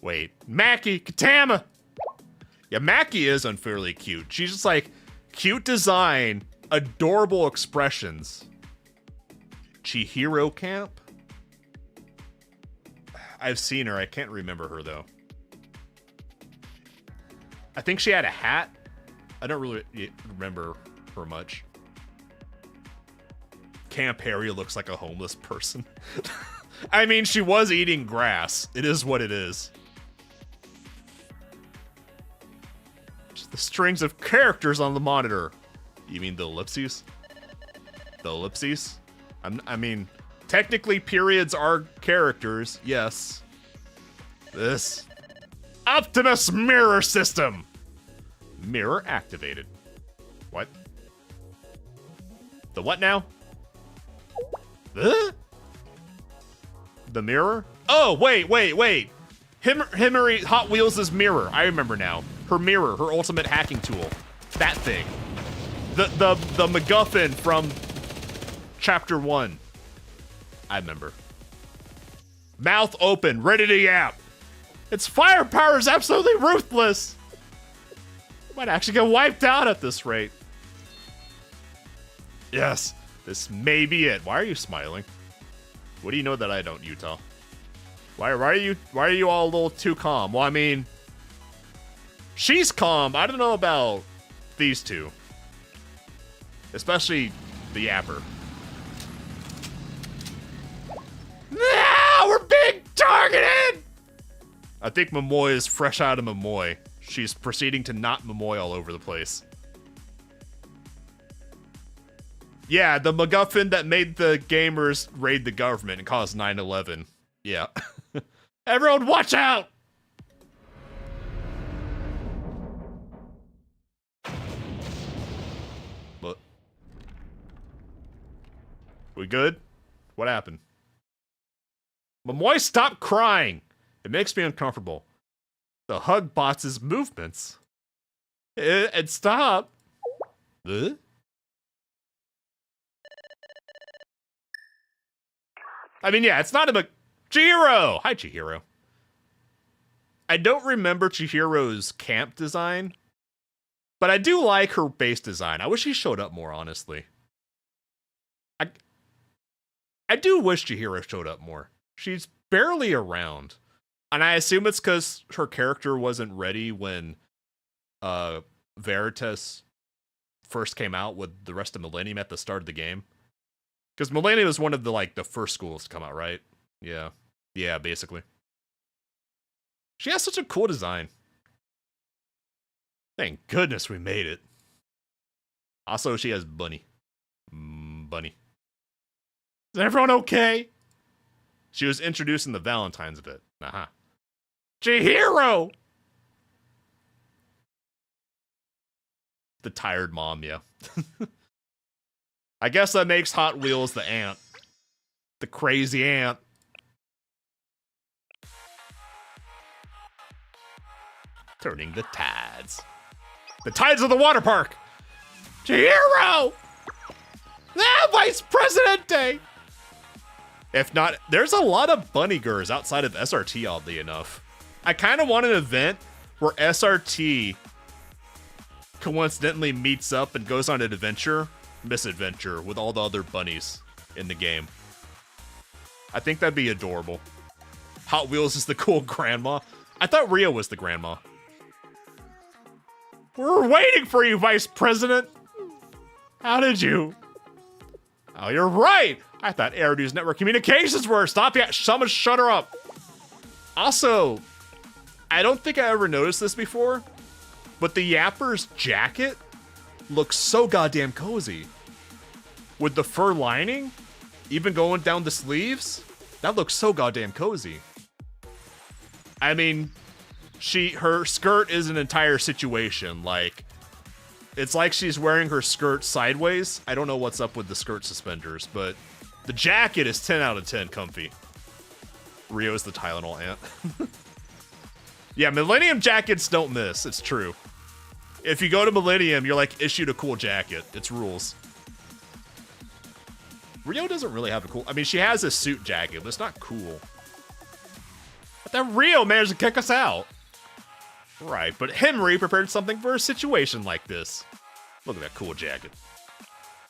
Wait, Mackie, Katama! Yeah, Mackie is unfairly cute. She's just like, cute design, adorable expressions. Chihiro Camp? I've seen her, I can't remember her though. I think she had a hat. I don't really remember her much. Camp Harry looks like a homeless person. I mean, she was eating grass. It is what it is. Just the strings of characters on the monitor. You mean the ellipses? The ellipses? I mean, technically periods are characters, yes. This. Optimus Mirror System! Mirror activated. What? The what now? The mirror? Oh, wait. Himari Hot Wheels' mirror. I remember now. Her mirror, her ultimate hacking tool. That thing. The MacGuffin from Chapter 1. I remember. Mouth open, ready to yap. Its firepower is absolutely ruthless. Might actually get wiped out at this rate. Yes, this may be it. Why are you smiling? What do you know that I don't, Utah? Why are you all a little too calm? Well, I mean, she's calm. I don't know about these two. Especially the yapper. No, we're being targeted! I think Momoy is fresh out of Momoy. She's proceeding to not Momoy all over the place. Yeah, the MacGuffin that made the gamers raid the government and caused 9/11. Yeah. Everyone watch out! What? We good? What happened? Momoy, stop crying! It makes me uncomfortable. The hug bots' movements. And stop. I mean, yeah, it's not a Chihiro! Hi, Chihiro. I don't remember Chihiro's camp design, but I do like her base design. I wish she showed up more, honestly. I do wish Chihiro showed up more. She's barely around. And I assume it's because her character wasn't ready when Veritas first came out with the rest of Millennium at the start of the game. Because Millennium was one of the first schools to come out, right? Yeah. Yeah, basically. She has such a cool design. Thank goodness we made it. Also, she has Bunny. Bunny. Is everyone okay? She was introduced in the Valentine's bit. Uh-huh. Chihiro! The tired mom, yeah. I guess that makes Hot Wheels the ant. The crazy ant. Turning the tides. The tides of the water park! Chihiro! Ah, Vice Presidente! If not, there's a lot of bunny gurs outside of SRT, oddly enough. I kind of want an event where SRT coincidentally meets up and goes on an misadventure with all the other bunnies in the game. I think that'd be adorable. Hot Wheels is the cool grandma. I thought Rio was the grandma. We're waiting for you, Vice President. How did you? Oh, you're right. I thought Eridu's network communications were. Stop yet. Someone shut her up. Also, I don't think I ever noticed this before, but the Yapper's jacket looks so goddamn cozy. With the fur lining, even going down the sleeves, that looks so goddamn cozy. I mean, her skirt is an entire situation. It's like she's wearing her skirt sideways. I don't know what's up with the skirt suspenders, but the jacket is 10 out of 10 comfy. Rio's the Tylenol ant. Yeah, Millennium jackets don't miss. It's true. If you go to Millennium, you're issued a cool jacket. It's rules. Rio doesn't really have a cool... I mean, she has a suit jacket, but it's not cool. But then Rio managed to kick us out. Right, but Henry prepared something for a situation like this. Look at that cool jacket.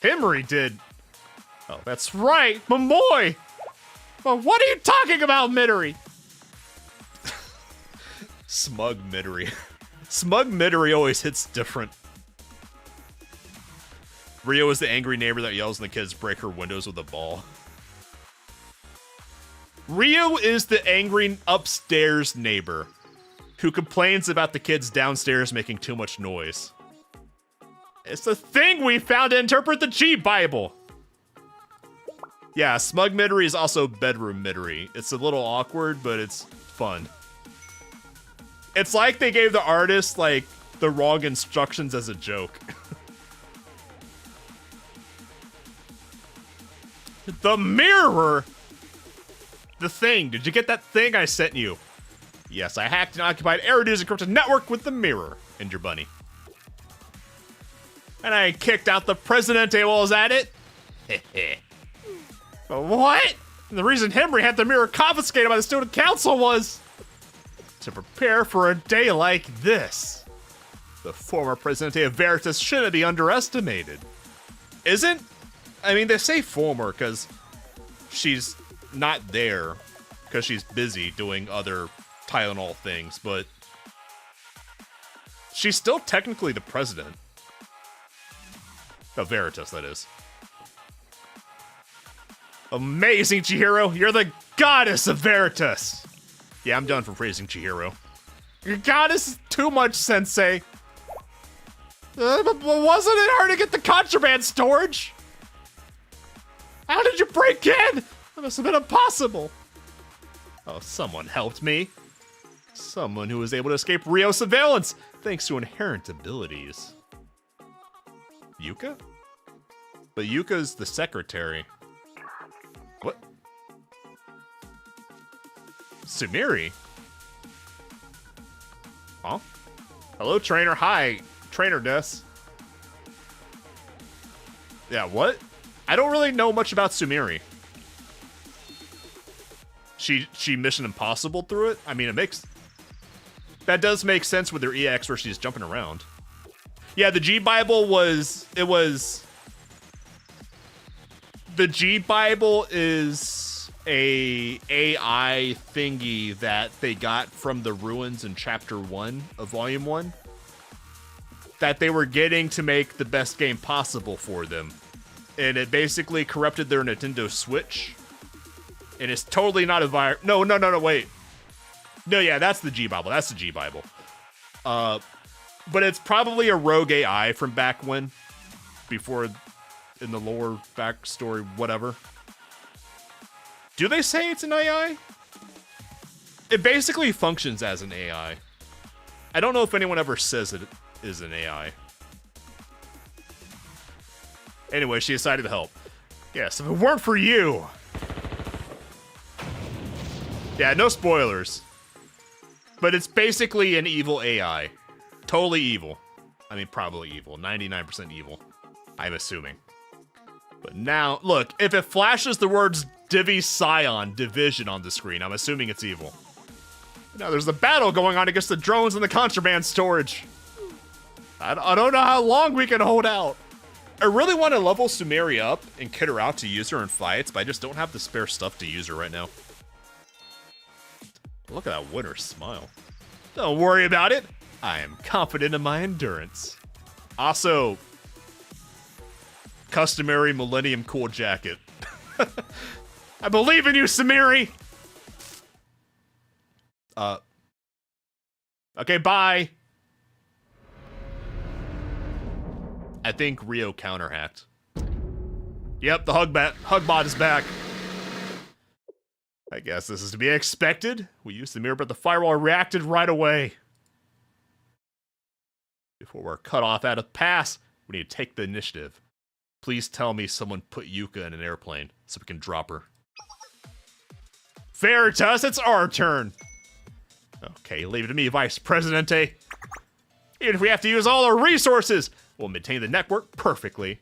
Henry did... Oh, that's right, Momoy! Well, what are you talking about, Midori? Smug Midori. Smug Midori always hits different. Rio is the angry neighbor that yells when the kids break her windows with a ball. Rio is the angry upstairs neighbor who complains about the kids downstairs making too much noise. It's a thing we found to interpret the G Bible. Yeah, Smug Midori is also Bedroom Midori. It's a little awkward, but it's fun. It's like they gave the artist, like, the wrong instructions as a joke. The mirror! The thing. Did you get that thing I sent you? Yes, I hacked and occupied Eridu's encrypted network with the mirror, Injure Bunny. And I kicked out the Presidente while I was at it. But what? And the reason Henry had the mirror confiscated by the student council was to prepare for a day like this. The former Presidente of Veritas shouldn't be underestimated. Isn't? I mean, they say former because she's not there because she's busy doing other Tylenol things, but she's still technically the president of Veritas, that is. Amazing, Chihiro! You're the goddess of Veritas! Yeah, I'm done for praising Chihiro. Your goddess is too much, Sensei! But wasn't it hard to get the contraband storage? How did you break in? That must have been impossible. Oh, someone helped me. Someone who was able to escape Rio surveillance, thanks to inherent abilities. Yuka? But Yuka's the secretary. What? Sumiri? Huh? Hello, trainer. Hi, trainer Des. Yeah, what? I don't really know much about Sumiri. She Mission Impossible through it? I mean, that does make sense with her EX where she's jumping around. Yeah, the G Bible the G Bible is a AI thingy that they got from the ruins in Chapter 1 of Volume 1 that they were getting to make the best game possible for them. And it basically corrupted their Nintendo Switch. And it's totally not a virus. No, wait. No, yeah, that's the G Bible. That's the G Bible. But it's probably a rogue AI from back when. Before, in the lore, backstory, whatever. Do they say it's an AI? It basically functions as an AI. I don't know if anyone ever says it is an AI. Anyway, she decided to help. Yes, if it weren't for you. Yeah, no spoilers. But it's basically an evil AI. Totally evil. I mean, probably evil. 99% evil. I'm assuming. But now, look, if it flashes the words Divi Scion Division on the screen, I'm assuming it's evil. Now there's a battle going on against the drones and the contraband storage. I don't know how long we can hold out. I really want to level Sumiri up and kit her out to use her in fights, but I just don't have the spare stuff to use her right now. Look at that winner smile. Don't worry about it. I am confident in my endurance. Also, customary Millennium Cool Jacket. I believe in you, Sumiri! Okay, bye! I think Rio counterhacked. Yep, the Hugbot is back. I guess this is to be expected. We used the mirror, but the firewall reacted right away. Before we're cut off at a pass, we need to take the initiative. Please tell me someone put Yuka in an airplane so we can drop her. Veritas, it's our turn. Okay, leave it to me, Vice Presidente. Even if we have to use all our resources, we'll maintain the network perfectly.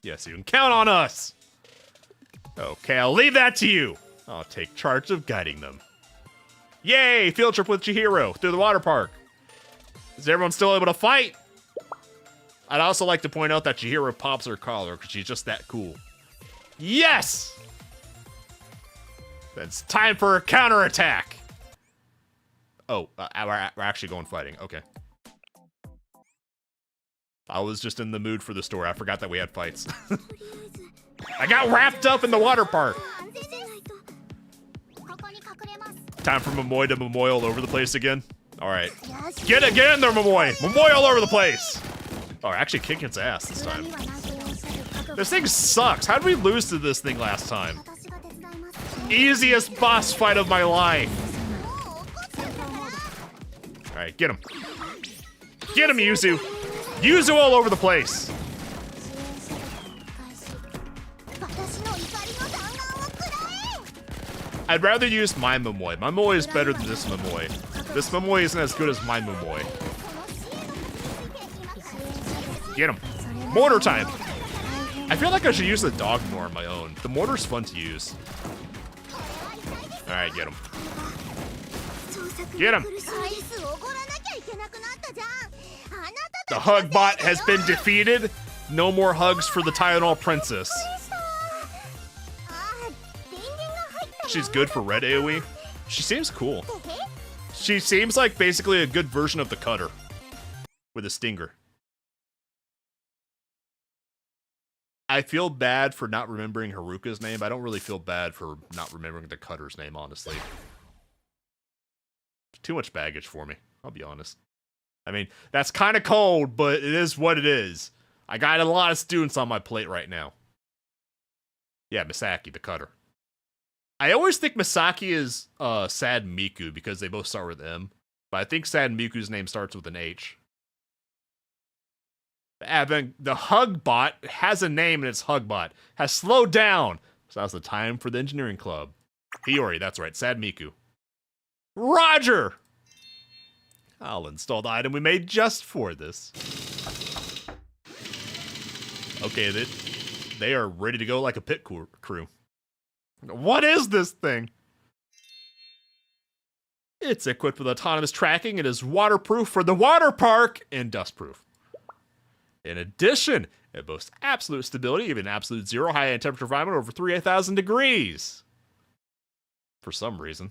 Yes, you can count on us. Okay, I'll leave that to you. I'll take charge of guiding them. Yay! Field trip with Chihiro through the water park. Is everyone still able to fight? I'd also like to point out that Chihiro pops her collar because she's just that cool. Yes! It's time for a counterattack. Oh, we're actually going fighting. Okay. I was just in the mood for the story. I forgot that we had fights. I got wrapped up in the water park. Time for Momoy to Momoy all over the place again. All right. Get in there, Momoy. Momoy all over the place. Oh, actually kicking its ass this time. This thing sucks. How did we lose to this thing last time? Easiest boss fight of my life. All right, get him. Get him, Yuzu. Yuzu all over the place. I'd rather use my Momoy. My Momoy is better than this Momoy. This Momoy isn't as good as my Momoy. Get him. Mortar time. I feel like I should use the dog more on my own. The mortar's fun to use. Alright, get him. Get him. The hug bot has been defeated. No more hugs for the Tylenol Princess. She's good for red AoE. She seems cool. She seems like basically a good version of the Cutter. With a stinger. I feel bad for not remembering Haruka's name. I don't really feel bad for not remembering the Cutter's name, honestly. Too much baggage for me, I'll be honest. I mean, that's kind of cold, but it is what it is. I got a lot of students on my plate right now. Yeah, Misaki, the Cutter. I always think Misaki is Sad Miku because they both start with M. But I think Sad Miku's name starts with an H. The Hugbot has a name and it's Hugbot. Has slowed down. So now's the time for the engineering club. Hiyori, that's right. Sad Miku. Roger! I'll install the item we made just for this. Okay, they are ready to go like a pit crew. What is this thing? It's equipped with autonomous tracking. It is waterproof for the water park and dustproof. In addition, it boasts absolute stability, even absolute zero high end temperature environment over 3,000 degrees. For some reason.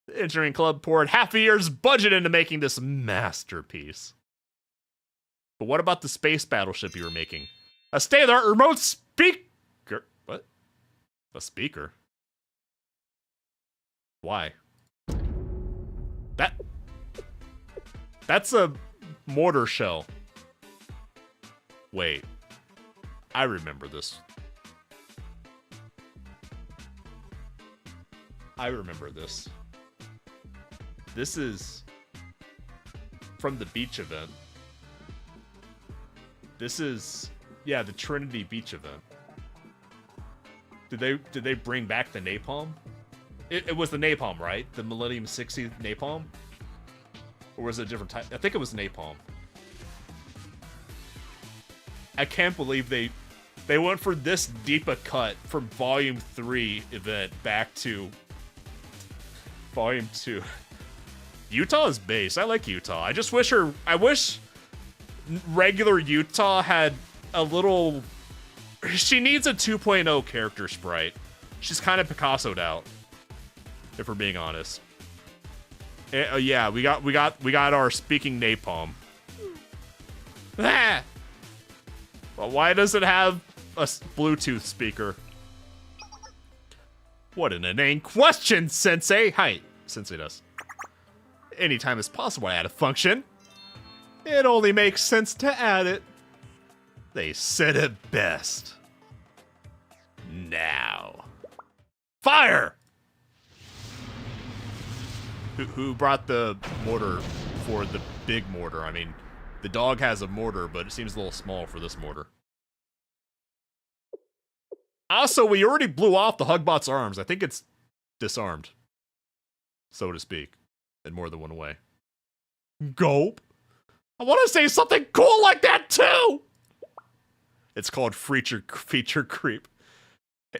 The engineering club poured half a year's budget into making this masterpiece. But what about the space battleship you were making? A state-of-the-art remote speaker. What? A speaker? Why? That's a mortar shell. Wait. I remember this. I remember this. This is from the beach event. This is, yeah, the Trinity Beach event. Did they bring back the napalm? It was the napalm, right? The Millennium 60 napalm? Or was it a different type? I think it was napalm. I can't believe they went for this deep a cut from Volume 3 event back to Volume 2. Utah is base. I like Utah. I wish regular Utah had a little... She needs a 2.0 character sprite. She's kind of Picasso'd out, if we're being honest. Yeah, we got our speaking napalm. Ah! Well, why does it have a Bluetooth speaker? What an inane question, Sensei! Hi, Sensei does. Anytime it's possible to add a function, it only makes sense to add it. They said it best. Now. Fire! Who brought the mortar for the big mortar? I mean, the dog has a mortar, but it seems a little small for this mortar. Also, we already blew off the Hugbot's arms. I think it's disarmed, so to speak, in more than one way. Gulp. I want to say something cool like that, too! It's called feature creep.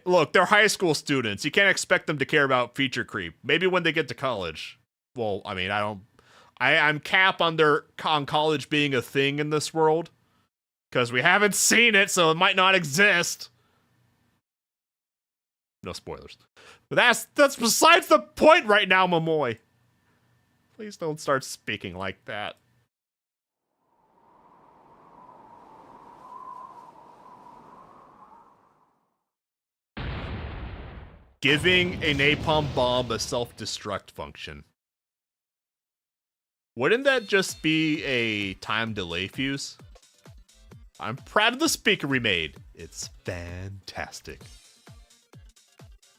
Look, they're high school students. You can't expect them to care about feature creep. Maybe when they get to college. Well, I mean, I'm cap on college being a thing in this world. Because we haven't seen it, so it might not exist. No spoilers. But that's besides the point right now, Momoy. Please don't start speaking like that. Giving a napalm bomb a self-destruct function. Wouldn't that just be a time delay fuse? I'm proud of the speaker we made. It's fantastic.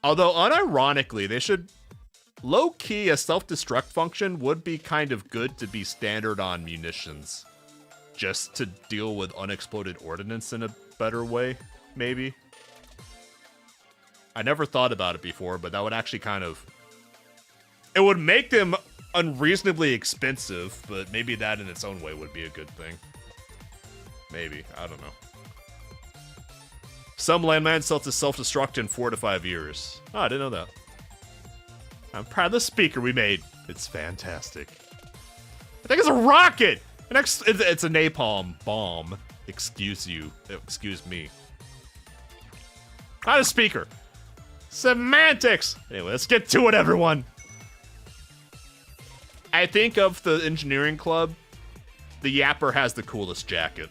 Although, unironically, they should... Low-key, a self-destruct function would be kind of good to be standard on munitions. Just to deal with unexploded ordnance in a better way, maybe. I never thought about it before, but that would actually kind of... It would make them unreasonably expensive, but maybe that in its own way would be a good thing. Maybe. I don't know. Some landmines sell to self-destruct in 4 to 5 years. Oh, I didn't know that. I'm proud of the speaker we made. It's fantastic. I think it's a rocket! It's a napalm bomb. Excuse me. Not a speaker. Semantics! Anyway, let's get to it, everyone. I think of the engineering club, the Yapper has the coolest jacket.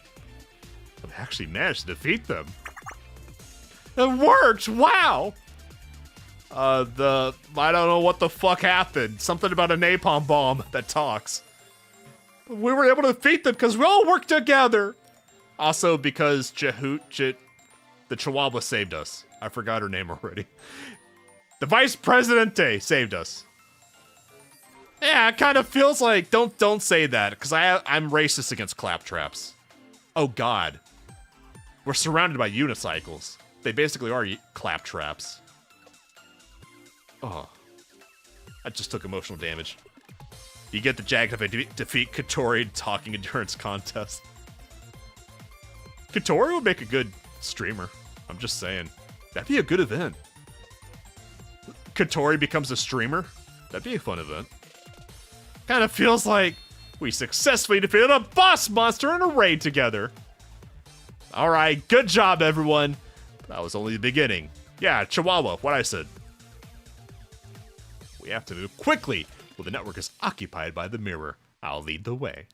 I've actually managed to defeat them. It worked! Wow! I don't know what the fuck happened. Something about a napalm bomb that talks. We were able to defeat them because we all worked together! Also because the Chihuahua saved us. I forgot her name already. The Vice Presidente saved us. Yeah, it kind of feels like, don't say that, because I'm racist against claptraps. Oh god. We're surrounded by unicycles. They basically are claptraps. Oh. I just took emotional damage. You get the jag if I defeat Katori in talking endurance contest. Katori would make a good streamer. I'm just saying. That'd be a good event. Katori becomes a streamer? That'd be a fun event. Kind of feels like we successfully defeated a boss monster in a raid together. Alright, good job, everyone. That was only the beginning. Yeah, Chihuahua, what I said. We have to move quickly, while the network is occupied by the mirror. I'll lead the way.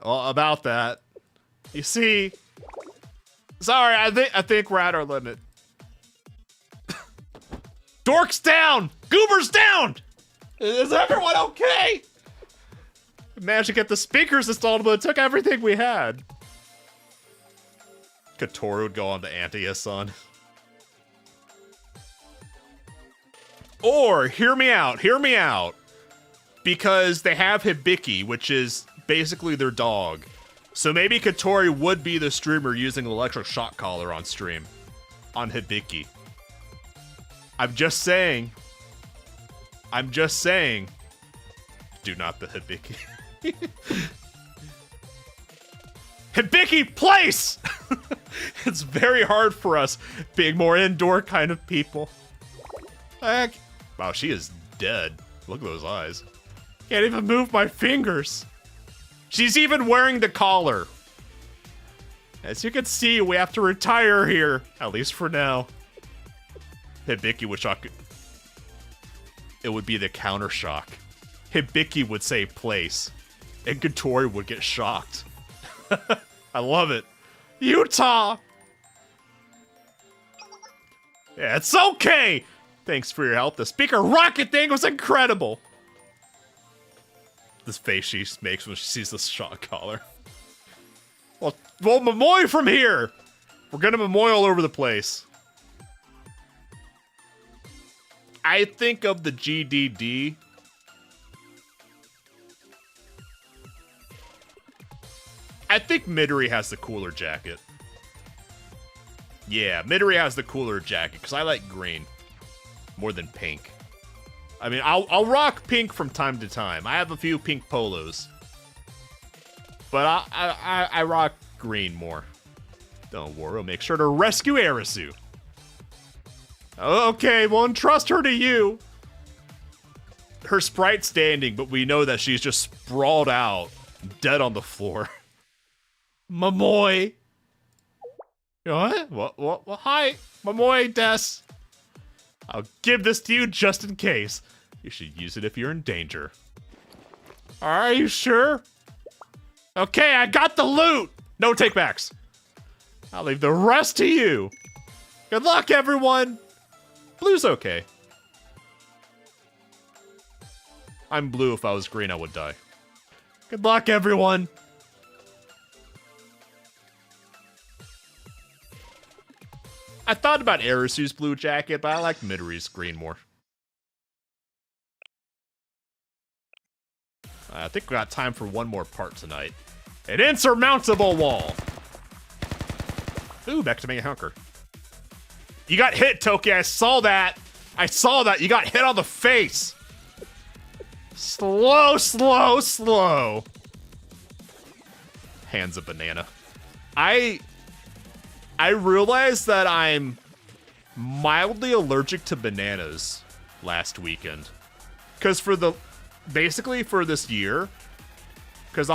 Well, about that. You see... Sorry, I think we're at our limit. Dork's down! Goober's down! Is everyone okay? We managed to get the speakers installed, but it took everything we had. Katori would go on to Anti-Son. Or, hear me out. Because they have Hibiki, which is basically their dog. So maybe Katori would be the streamer using an electric shock collar on stream. On Hibiki. I'm just saying. Do not the Hibiki. Hibiki place! It's very hard for us, being more indoor kind of people. Heck. Wow, she is dead. Look at those eyes. Can't even move my fingers. She's even wearing the collar. As you can see, we have to retire here, at least for now. Hibiki would shock. It would be the counter shock. Hibiki would say place, and Katori would get shocked. I love it. Utah! Yeah, it's okay! Thanks for your help. The speaker rocket thing was incredible! This face she makes when she sees this shock collar. Well, Momoy from here! We're gonna Momoy all over the place. I think of the GDD. I think Midori has the cooler jacket. Yeah, Midori has the cooler jacket, because I like green. More than pink. I mean, I'll rock pink from time to time. I have a few pink polos. But I rock green more. Don't worry, I'll make sure to rescue Arisu. Okay, we'll entrust her to you. Her sprite's standing, but we know that she's just sprawled out, dead on the floor. Mamoy. What? What? Hi, Mamoy Des. I'll give this to you just in case. You should use it if you're in danger. Are you sure? Okay, I got the loot. No takebacks. I'll leave the rest to you. Good luck, everyone. Blue's okay. I'm blue. If I was green, I would die. Good luck, everyone. I thought about Arisu's blue jacket, but I like Midori's green more. I think we got time for one more part tonight. An insurmountable wall. Ooh, back to main hunker. You got hit, Toki. I saw that. I saw that. You got hit on the face. Slow, slow, slow. Hands of banana. I realized that I'm mildly allergic to bananas last weekend. Because basically for this year, because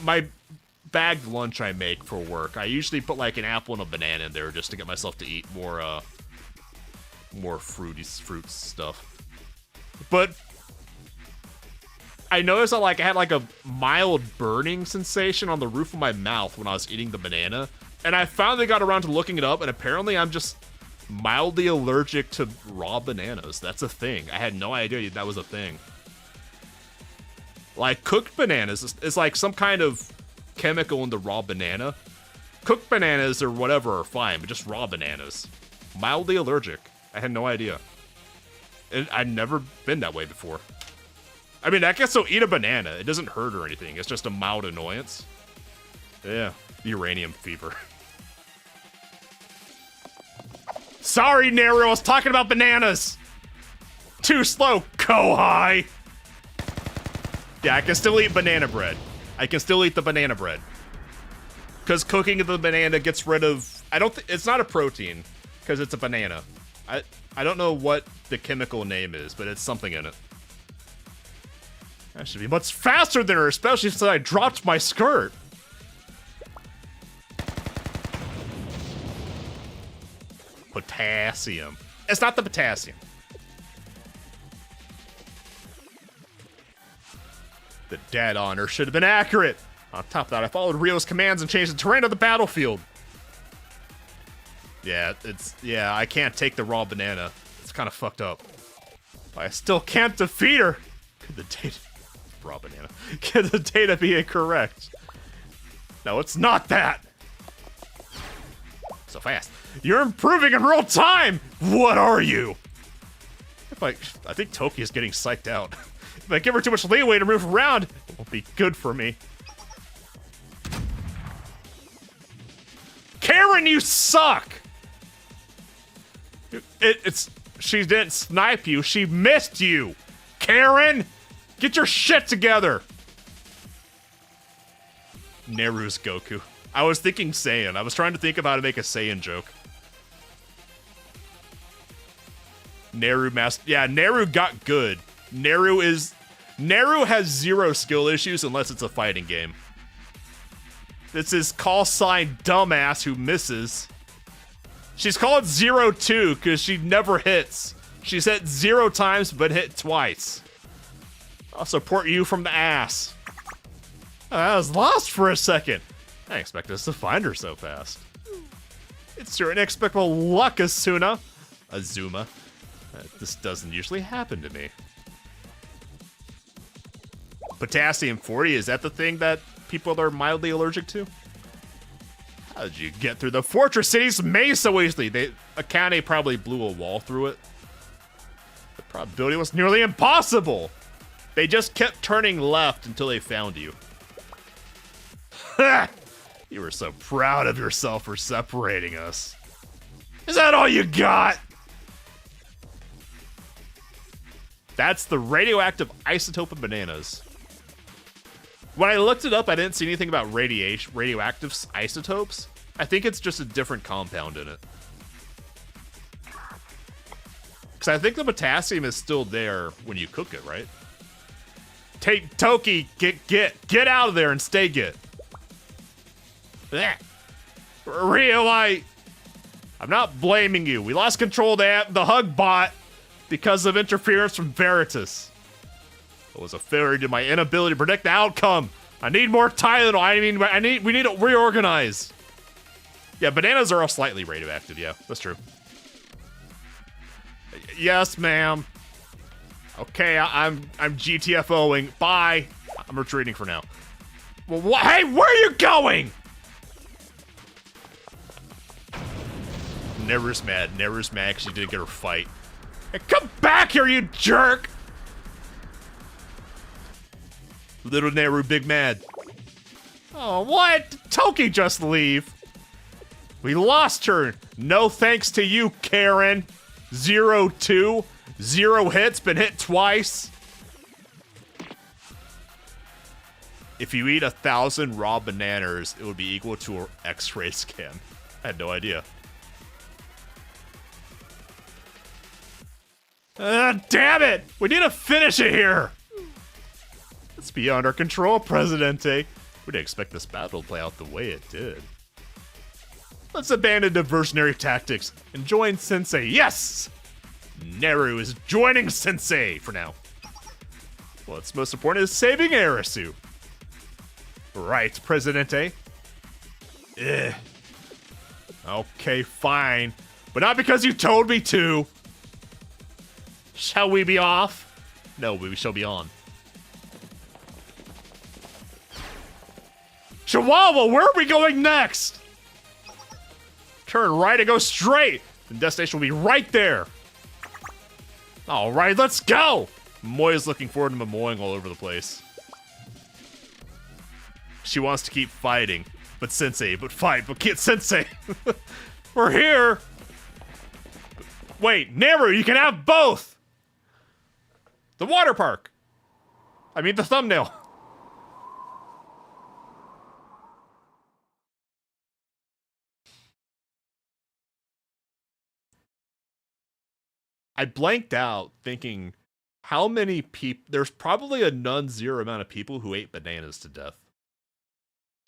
my bagged lunch I make for work, I usually put like an apple and a banana in there just to get myself to eat more fruit stuff. But I noticed that I had like a mild burning sensation on the roof of my mouth when I was eating the banana, and I finally got around to looking it up, and apparently I'm just mildly allergic to raw bananas. That's a thing. I had no idea that was a thing. Like, cooked bananas is like some kind of chemical in the raw banana. Cooked bananas or whatever are fine, but just raw bananas. Mildly allergic. I had no idea. And I'd never been that way before. I mean, I guess so eat a banana. It doesn't hurt or anything. It's just a mild annoyance. Yeah, uranium fever. Sorry, Naru, I was talking about bananas! Too slow, Kohai! Yeah, I can still eat banana bread. I can still eat the banana bread. Because cooking the banana gets rid of... it's not a protein, because it's a banana. I don't know what the chemical name is, but it's something in it. I should be much faster than her, especially since I dropped my skirt. Potassium. It's not the potassium. The dead honor should have been accurate. On top of that, I followed Rio's commands and changed the terrain of the battlefield. Yeah, I can't take the raw banana. It's kind of fucked up. But I still can't defeat her. Could the data... Raw banana. Could the data be incorrect? No, it's not that. So fast. You're improving in real time! What are you? I think Toki is getting psyched out. If I give her too much leeway to move around, it won't be good for me. Karen, you suck! She didn't snipe you, she missed you! Karen! Get your shit together! Neru's Goku. I was thinking Saiyan. I was trying to think of how to make a Saiyan joke. Neru Neru got good. Neru has zero skill issues unless it's a fighting game. This is call sign dumbass who misses. She's called 02 because she never hits. She's hit 0 times but hit twice. I'll support you from the ass. I was lost for a second. I expect us to find her so fast. It's your inexplicable luck, Azuma. This doesn't usually happen to me. Potassium 40, is that the thing that people are mildly allergic to? How did you get through the fortress city's maze so easily? Akane probably blew a wall through it. The probability was nearly impossible. They just kept turning left until they found you. Ha! You were so proud of yourself for separating us. Is that all you got? That's the radioactive isotope of bananas. When I looked it up, I didn't see anything about radioactive isotopes. I think it's just a different compound in it. Because I think the potassium is still there when you cook it, right? Toki, get out of there and stay get. Rio, I'm not blaming you. We lost control of the hug bot because of interference from Veritas. It was a failure to my inability to predict the outcome. I need more Tylenol. We need to reorganize. Yeah, bananas are all slightly radioactive. Yeah, that's true. Yes, ma'am. Okay, I'm GTFOing. Bye. I'm retreating for now. Well, hey, where are you going? Never's mad. Never's mad because she didn't get her fight. Hey, come back here, you jerk! Little Neru, big mad. Oh, what? Toki just leave. We lost her. No thanks to you, Karen. 0-2. 0 hits, been hit twice. If you eat 1,000 raw bananas, it would be equal to an X-ray scan. I had no idea. Damn it! We need to finish it here! It's beyond our control, Presidente. We didn't expect this battle to play out the way it did. Let's abandon diversionary tactics and join Sensei. Yes! Neru is joining Sensei for now. What's most important is saving Arisu. Right, Presidente. Ugh. Okay, fine. But not because you told me to. Shall we be off? No, we shall be on. Chihuahua, where are we going next? Turn right and go straight. The destination will be right there. All right, let's go. Moya's looking forward to Momoing all over the place. She wants to keep fighting, but Sensei, but fight, but get Sensei. We're here. Wait, Neru, you can have both. The water park. I mean, the thumbnail. I blanked out thinking how many people... There's probably a non-zero amount of people who ate bananas to death.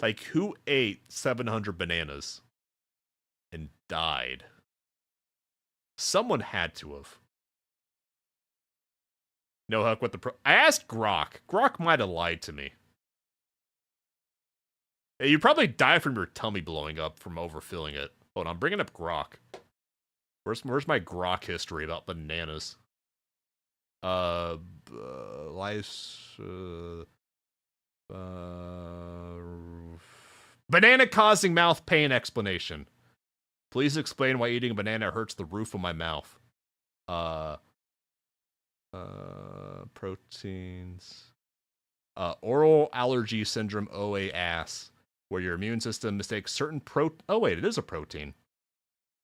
Like, who ate 700 bananas and died? Someone had to have. No Huck with the I asked Grok. Grok might have lied to me. Hey, you probably die from your tummy blowing up from overfilling it. Hold on, I'm bringing up Grok. Where's my Grok history about bananas? Banana causing mouth pain explanation. Please explain why eating a banana hurts the roof of my mouth. Proteins. Oral allergy syndrome OA ass, where your immune system mistakes certain oh wait, it is a protein.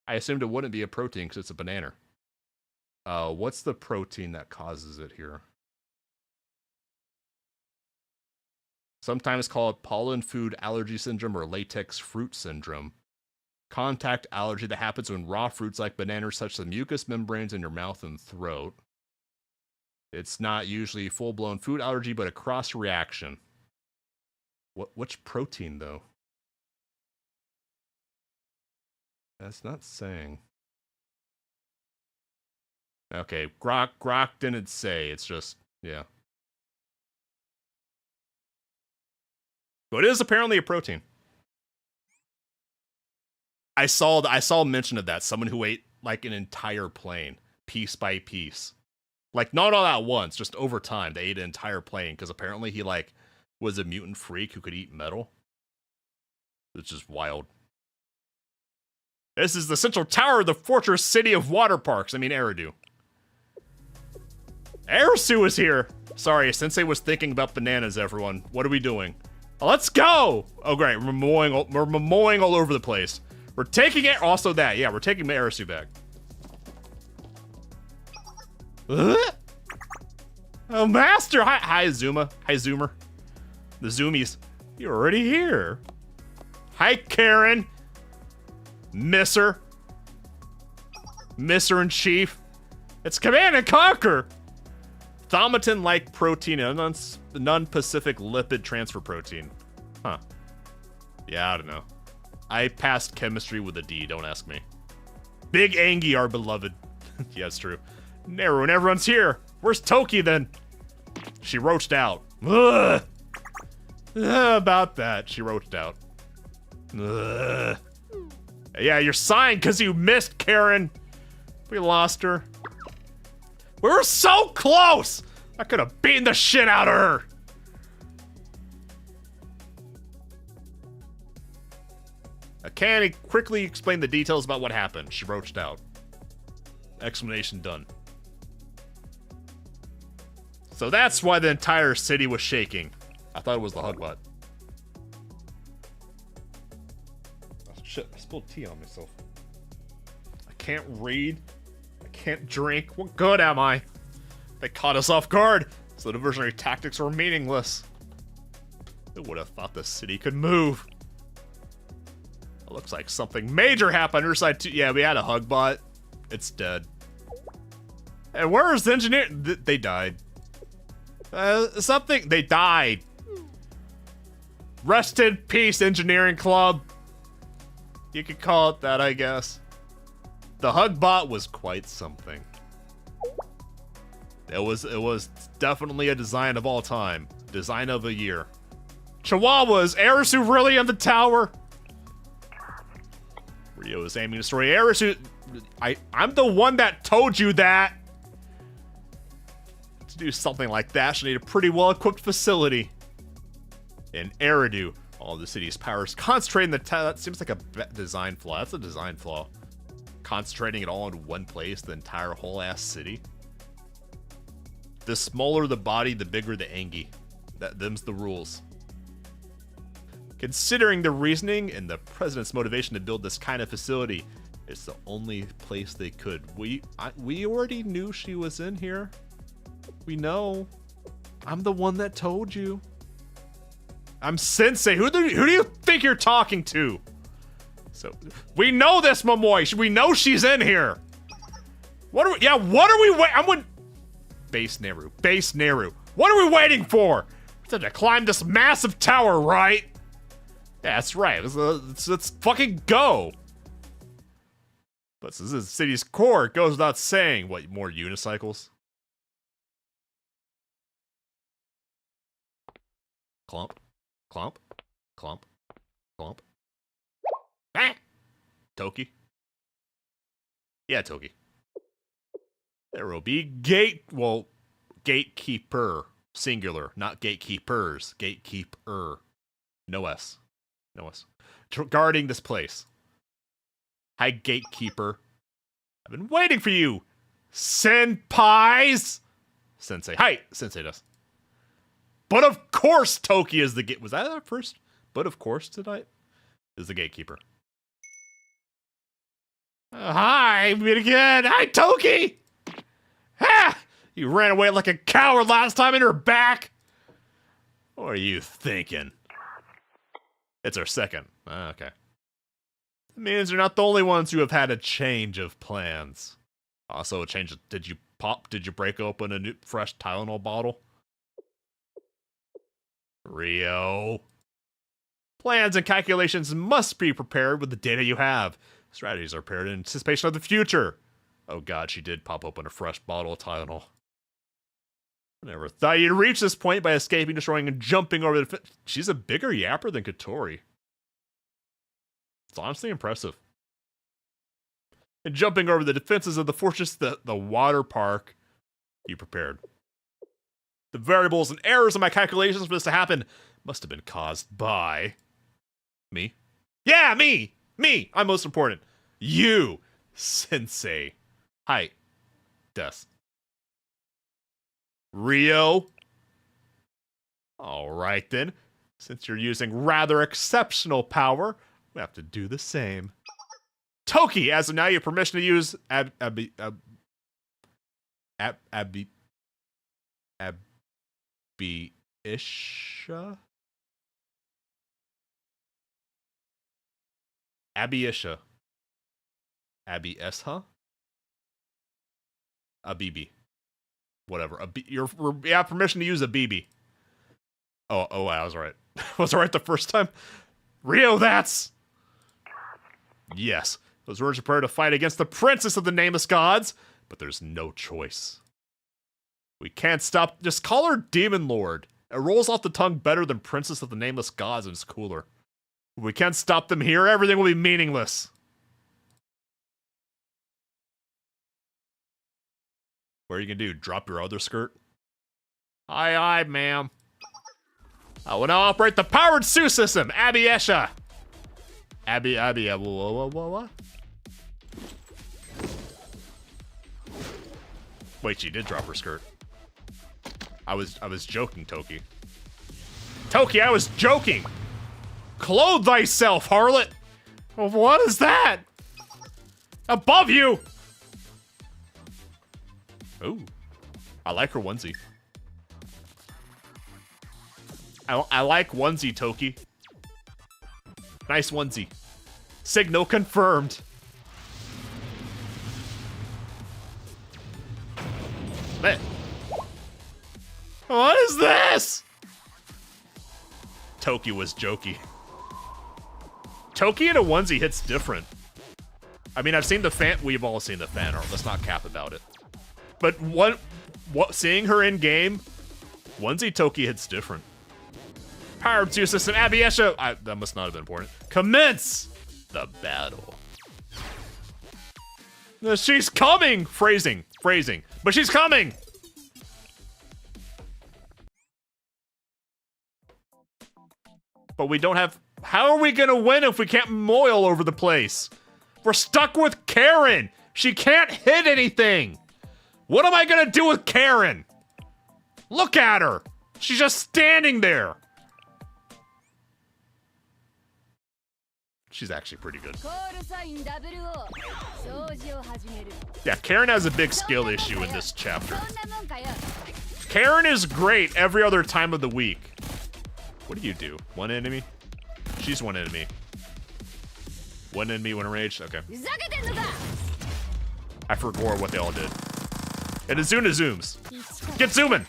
I assumed it wouldn't be a protein because it's a banana. What's the protein that causes it here? Sometimes called pollen food allergy syndrome or latex fruit syndrome. Contact allergy that happens when raw fruits like bananas touch the mucous membranes in your mouth and throat. It's not usually full-blown food allergy, but a cross-reaction. Which protein, though? That's not saying. Okay, Grok didn't say. It's just, yeah. But it is apparently a protein. I saw mention of that. Someone who ate like an entire plane, piece by piece. Like, not all at once, just over time. They ate an entire plane, because apparently he, like, was a mutant freak who could eat metal. It's just wild. This is the central tower of the fortress city of water parks. I mean, Eridu. Arisu is here! Sorry, Sensei was thinking about bananas, everyone. What are we doing? Oh, let's go! Oh, great. We're mowing all over the place. We're taking it. Also that. Yeah, we're taking Arisu back. Oh, Master! Hi, Zuma. Hi, Zoomer. The Zoomies. You're already here. Hi, Karen. Misser in Chief. It's Command and Conquer! Thaumatin-like protein and non-Pacific lipid transfer protein. Huh. Yeah, I don't know. I passed chemistry with a D, don't ask me. Big Angie, our beloved. Yeah, it's true. Naru and everyone's here. Where's Toki then? She roached out. Ugh. About that, she roached out. Ugh. Yeah, you're sighing because you missed, Karen. We lost her. We were so close! I could have beaten the shit out of her! Akane quickly explained the details about what happened. She roached out. Explanation done. So that's why the entire city was shaking. I thought it was the Hugbot. Oh shit, I spilled tea on myself. I can't read. I can't drink. What good am I? They caught us off guard, so the diversionary tactics were meaningless. Who would have thought the city could move? It looks like something major happened on your side too. Yeah, we had a Hugbot. It's dead. And where's the engineer? They died. They died. Rest in peace, engineering club. You could call it that, I guess. The Hugbot was quite something. It was definitely a design of all time. Design of a year. Chihuahuas, Arisu really on the tower? Rio is aiming to destroy Arisu. I'm the one that told you that. To do something like that, she'll need a pretty well-equipped facility. In Eridu, all the city's powers concentrating the that seems like a design flaw. That's a design flaw. Concentrating it all in one place, the entire whole ass city. The smaller the body, the bigger the Angie. Them's the rules. Considering the reasoning and the president's motivation to build this kind of facility, it's the only place they could. We already knew she was in here. We know. I'm the one that told you. I'm Sensei. Who do you think you're talking to? So we know this, Momoy. We know she's in here. What are we waiting? I'm with Base Naru. Base Naru. What are we waiting for? We have to climb this massive tower, right? Yeah, that's right. Let's fucking go. But since this is the city's core, it goes without saying. What, more unicycles? Clump. Clump. Clump. Clump. Ah! Toki. Yeah, Toki. There will be gatekeeper. Singular, not gatekeepers. Gatekeeper. No S. No S. Guarding this place. Hi, gatekeeper. I've been waiting for you, senpais. Sensei. Hi, Sensei does. But of course, Toki is the gate. Was that our first? But of course, tonight is the gatekeeper. Hi, meet again. Hi, Toki. Ha! You ran away like a coward last time and you're back. What are you thinking? It's our second. Okay. It means you're not the only ones who have had a change of plans. Also, a change. Did you break open a new, fresh Tylenol bottle? Rio. Plans and calculations must be prepared with the data you have. Strategies are prepared in anticipation of the future. Oh god, she did pop open a fresh bottle of Tylenol. I never thought you'd reach this point by escaping, destroying, and jumping over the... She's a bigger yapper than Katori. It's honestly impressive. And jumping over the defenses of the fortress, the water park, you prepared. The variables and errors in my calculations for this to happen must have been caused by... Me? Yeah, me! Me! I'm most important. You, Sensei. Hi. Des. Rio? Alright then. Since you're using rather exceptional power, we have to do the same. Toki, as of now, you have permission to use Abiyesha? Abiyesha. Abiyesha? A BB. Whatever. You have permission to use a BB. Oh, I was right. Was I right the first time? Rio, that's... Yes. Those words are prepared to fight against the princess of the nameless gods, but there's no choice. We can't stop. Just call her Demon Lord. It rolls off the tongue better than Princess of the Nameless Gods, and it's cooler. If we can't stop them here, everything will be meaningless. What are you gonna do? Drop your other skirt? Aye, ma'am. I will now operate the powered Sue system, Abby Esha. Abby, what? Wait, she did drop her skirt. I was joking, Toki. Toki, I was joking! Clothe thyself, harlot! Well, what is that? Above you! Ooh. I like her onesie. I like onesie, Toki. Nice onesie. Signal confirmed. Man. What is this? Toki was jokey. Toki in a onesie hits different. I mean, I've seen the fan. We've all seen the fan art. Let's not cap about it. But seeing her in game, onesie Toki hits different. Power up to your system, Abby Esha. That must not have been important. Commence the battle. She's coming. Phrasing. But she's coming. But we don't have... How are we gonna win if we can't moil over the place? We're stuck with Karen. She can't hit anything. What am I gonna do with Karen? Look at her. She's just standing there. She's actually pretty good. Yeah, Karen has a big skill issue in this chapter. Karen is great every other time of the week. What do? One enemy? She's one enemy. One enemy, one enraged? Okay. I forgot what they all did. And Azuna zooms. Get zooming!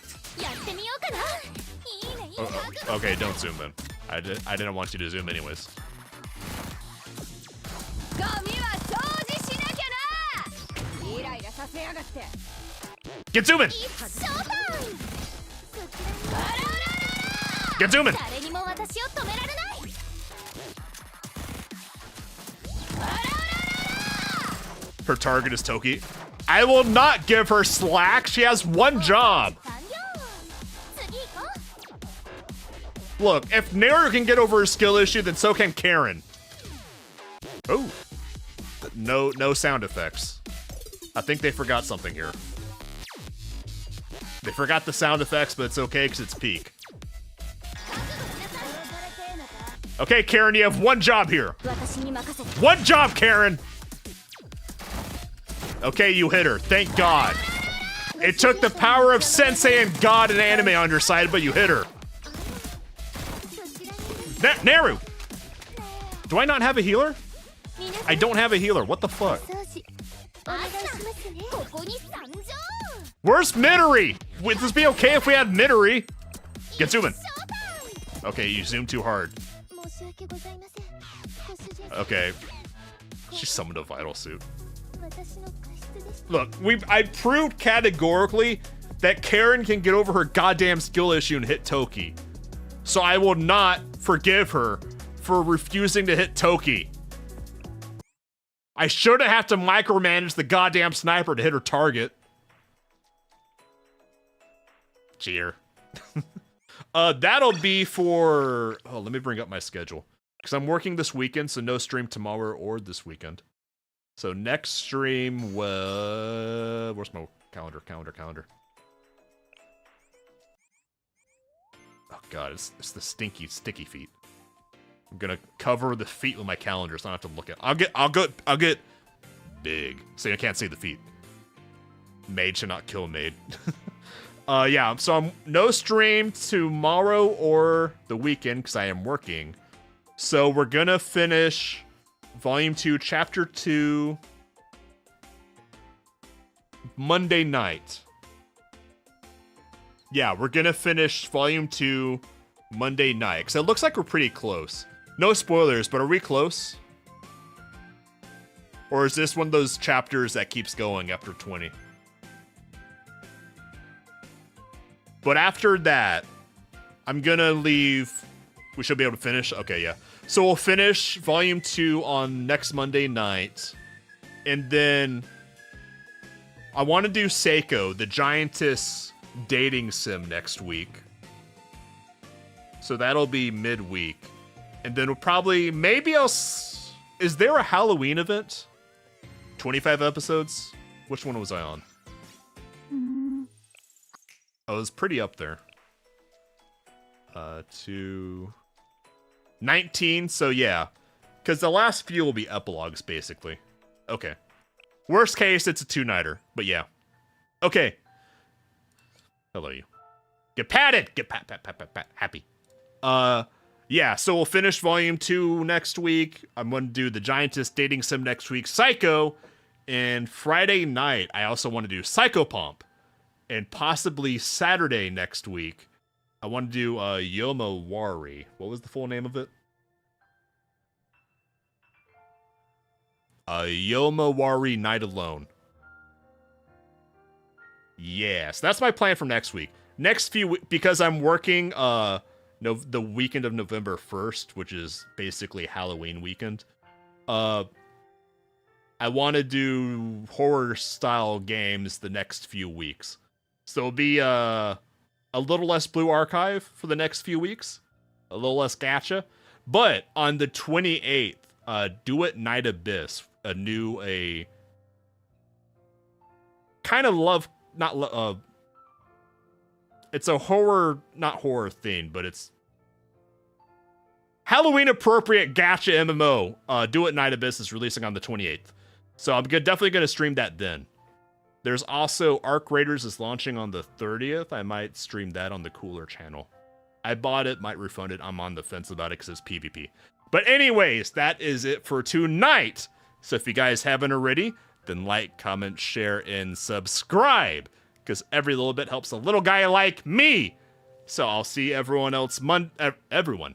Okay, don't zoom then. I didn't want you to zoom anyways. Get zooming! Get zooming! Her target is Toki. I will not give her slack. She has one job. Look, if Naru can get over her skill issue, then so can Karen. Oh. No sound effects. I think they forgot something here. They forgot the sound effects, but it's okay because it's peak. Okay, Karen, you have one job here. One job, Karen! Okay, you hit her. Thank God. It took the power of Sensei and God and anime on your side, but you hit her. Naru! Do I not have a healer? I don't have a healer. What the fuck? Where's Minori? Would this be okay if we had Minori? Get zooming. Okay, you zoomed too hard. Okay. She summoned a vital suit. Look, I proved categorically that Karen can get over her goddamn skill issue and hit Toki. So I will not forgive her for refusing to hit Toki. I shouldn't have to micromanage the goddamn sniper to hit her target. Cheer. That'll be for... Oh, let me bring up my schedule. Because I'm working this weekend, so no stream tomorrow or this weekend. So next stream, where's my calendar? Oh god, it's the sticky feet. I'm gonna cover the feet with my calendar so I don't have to look at. I'll get big, so I can't see the feet. Maid should not kill a maid. Yeah, so I'm no stream tomorrow or the weekend because I am working. So we're gonna finish Volume 2, Chapter 2 Monday night. Yeah, we're gonna finish Volume 2 Monday night. Because it looks like we're pretty close. No spoilers, but are we close? Or is this one of those chapters that keeps going after 20? But after that, I'm gonna leave. We should be able to finish. Okay, yeah. So we'll finish Volume 2 on next Monday night. And then I want to do Seiko, the Giantess dating sim, next week. So that'll be midweek. And then we'll probably, maybe I'll... Is there a Halloween event? 25 episodes? Which one was I on? I was pretty up there. To 19, so yeah. Because the last few will be epilogues, basically. Okay. Worst case, it's a two-nighter, but yeah. Okay. Hello, you. Get patted! Get pat. Happy. Yeah, so we'll finish Volume 2 next week. I'm going to do the Giantess dating sim next week, Psycho. And Friday night, I also want to do Psychopomp. And possibly Saturday next week, I want to do Yomawari. What was the full name of it? Yomawari Night Alone. Yes, that's my plan for next week. Next few, because I'm working the weekend of November 1st, which is basically Halloween weekend. I want to do horror style games the next few weeks. So it'll be a little less Blue Archive for the next few weeks. A little less gacha. But on the 28th, Do It Night Abyss, a kind of love, not it's a horror, not horror themed, but it's Halloween appropriate gacha MMO. Do It Night Abyss is releasing on the 28th. So I'm definitely going to stream that then. There's also Arc Raiders is launching on the 30th. I might stream that on the Cooler channel. I bought it, might refund it. I'm on the fence about it because it's PvP. But anyways, that is it for tonight. So if you guys haven't already, then like, comment, share, and subscribe. Because every little bit helps a little guy like me. So I'll see everyone else everyone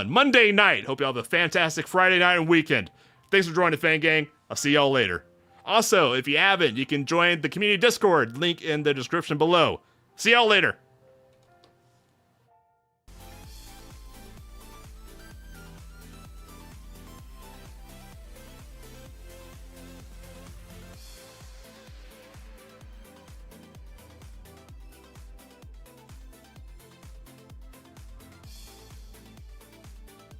Monday night. Hope you all have a fantastic Friday night and weekend. Thanks for joining, Fan Gang. I'll see y'all later. Also, if you haven't, you can join the community Discord. Link in the description below. See y'all later.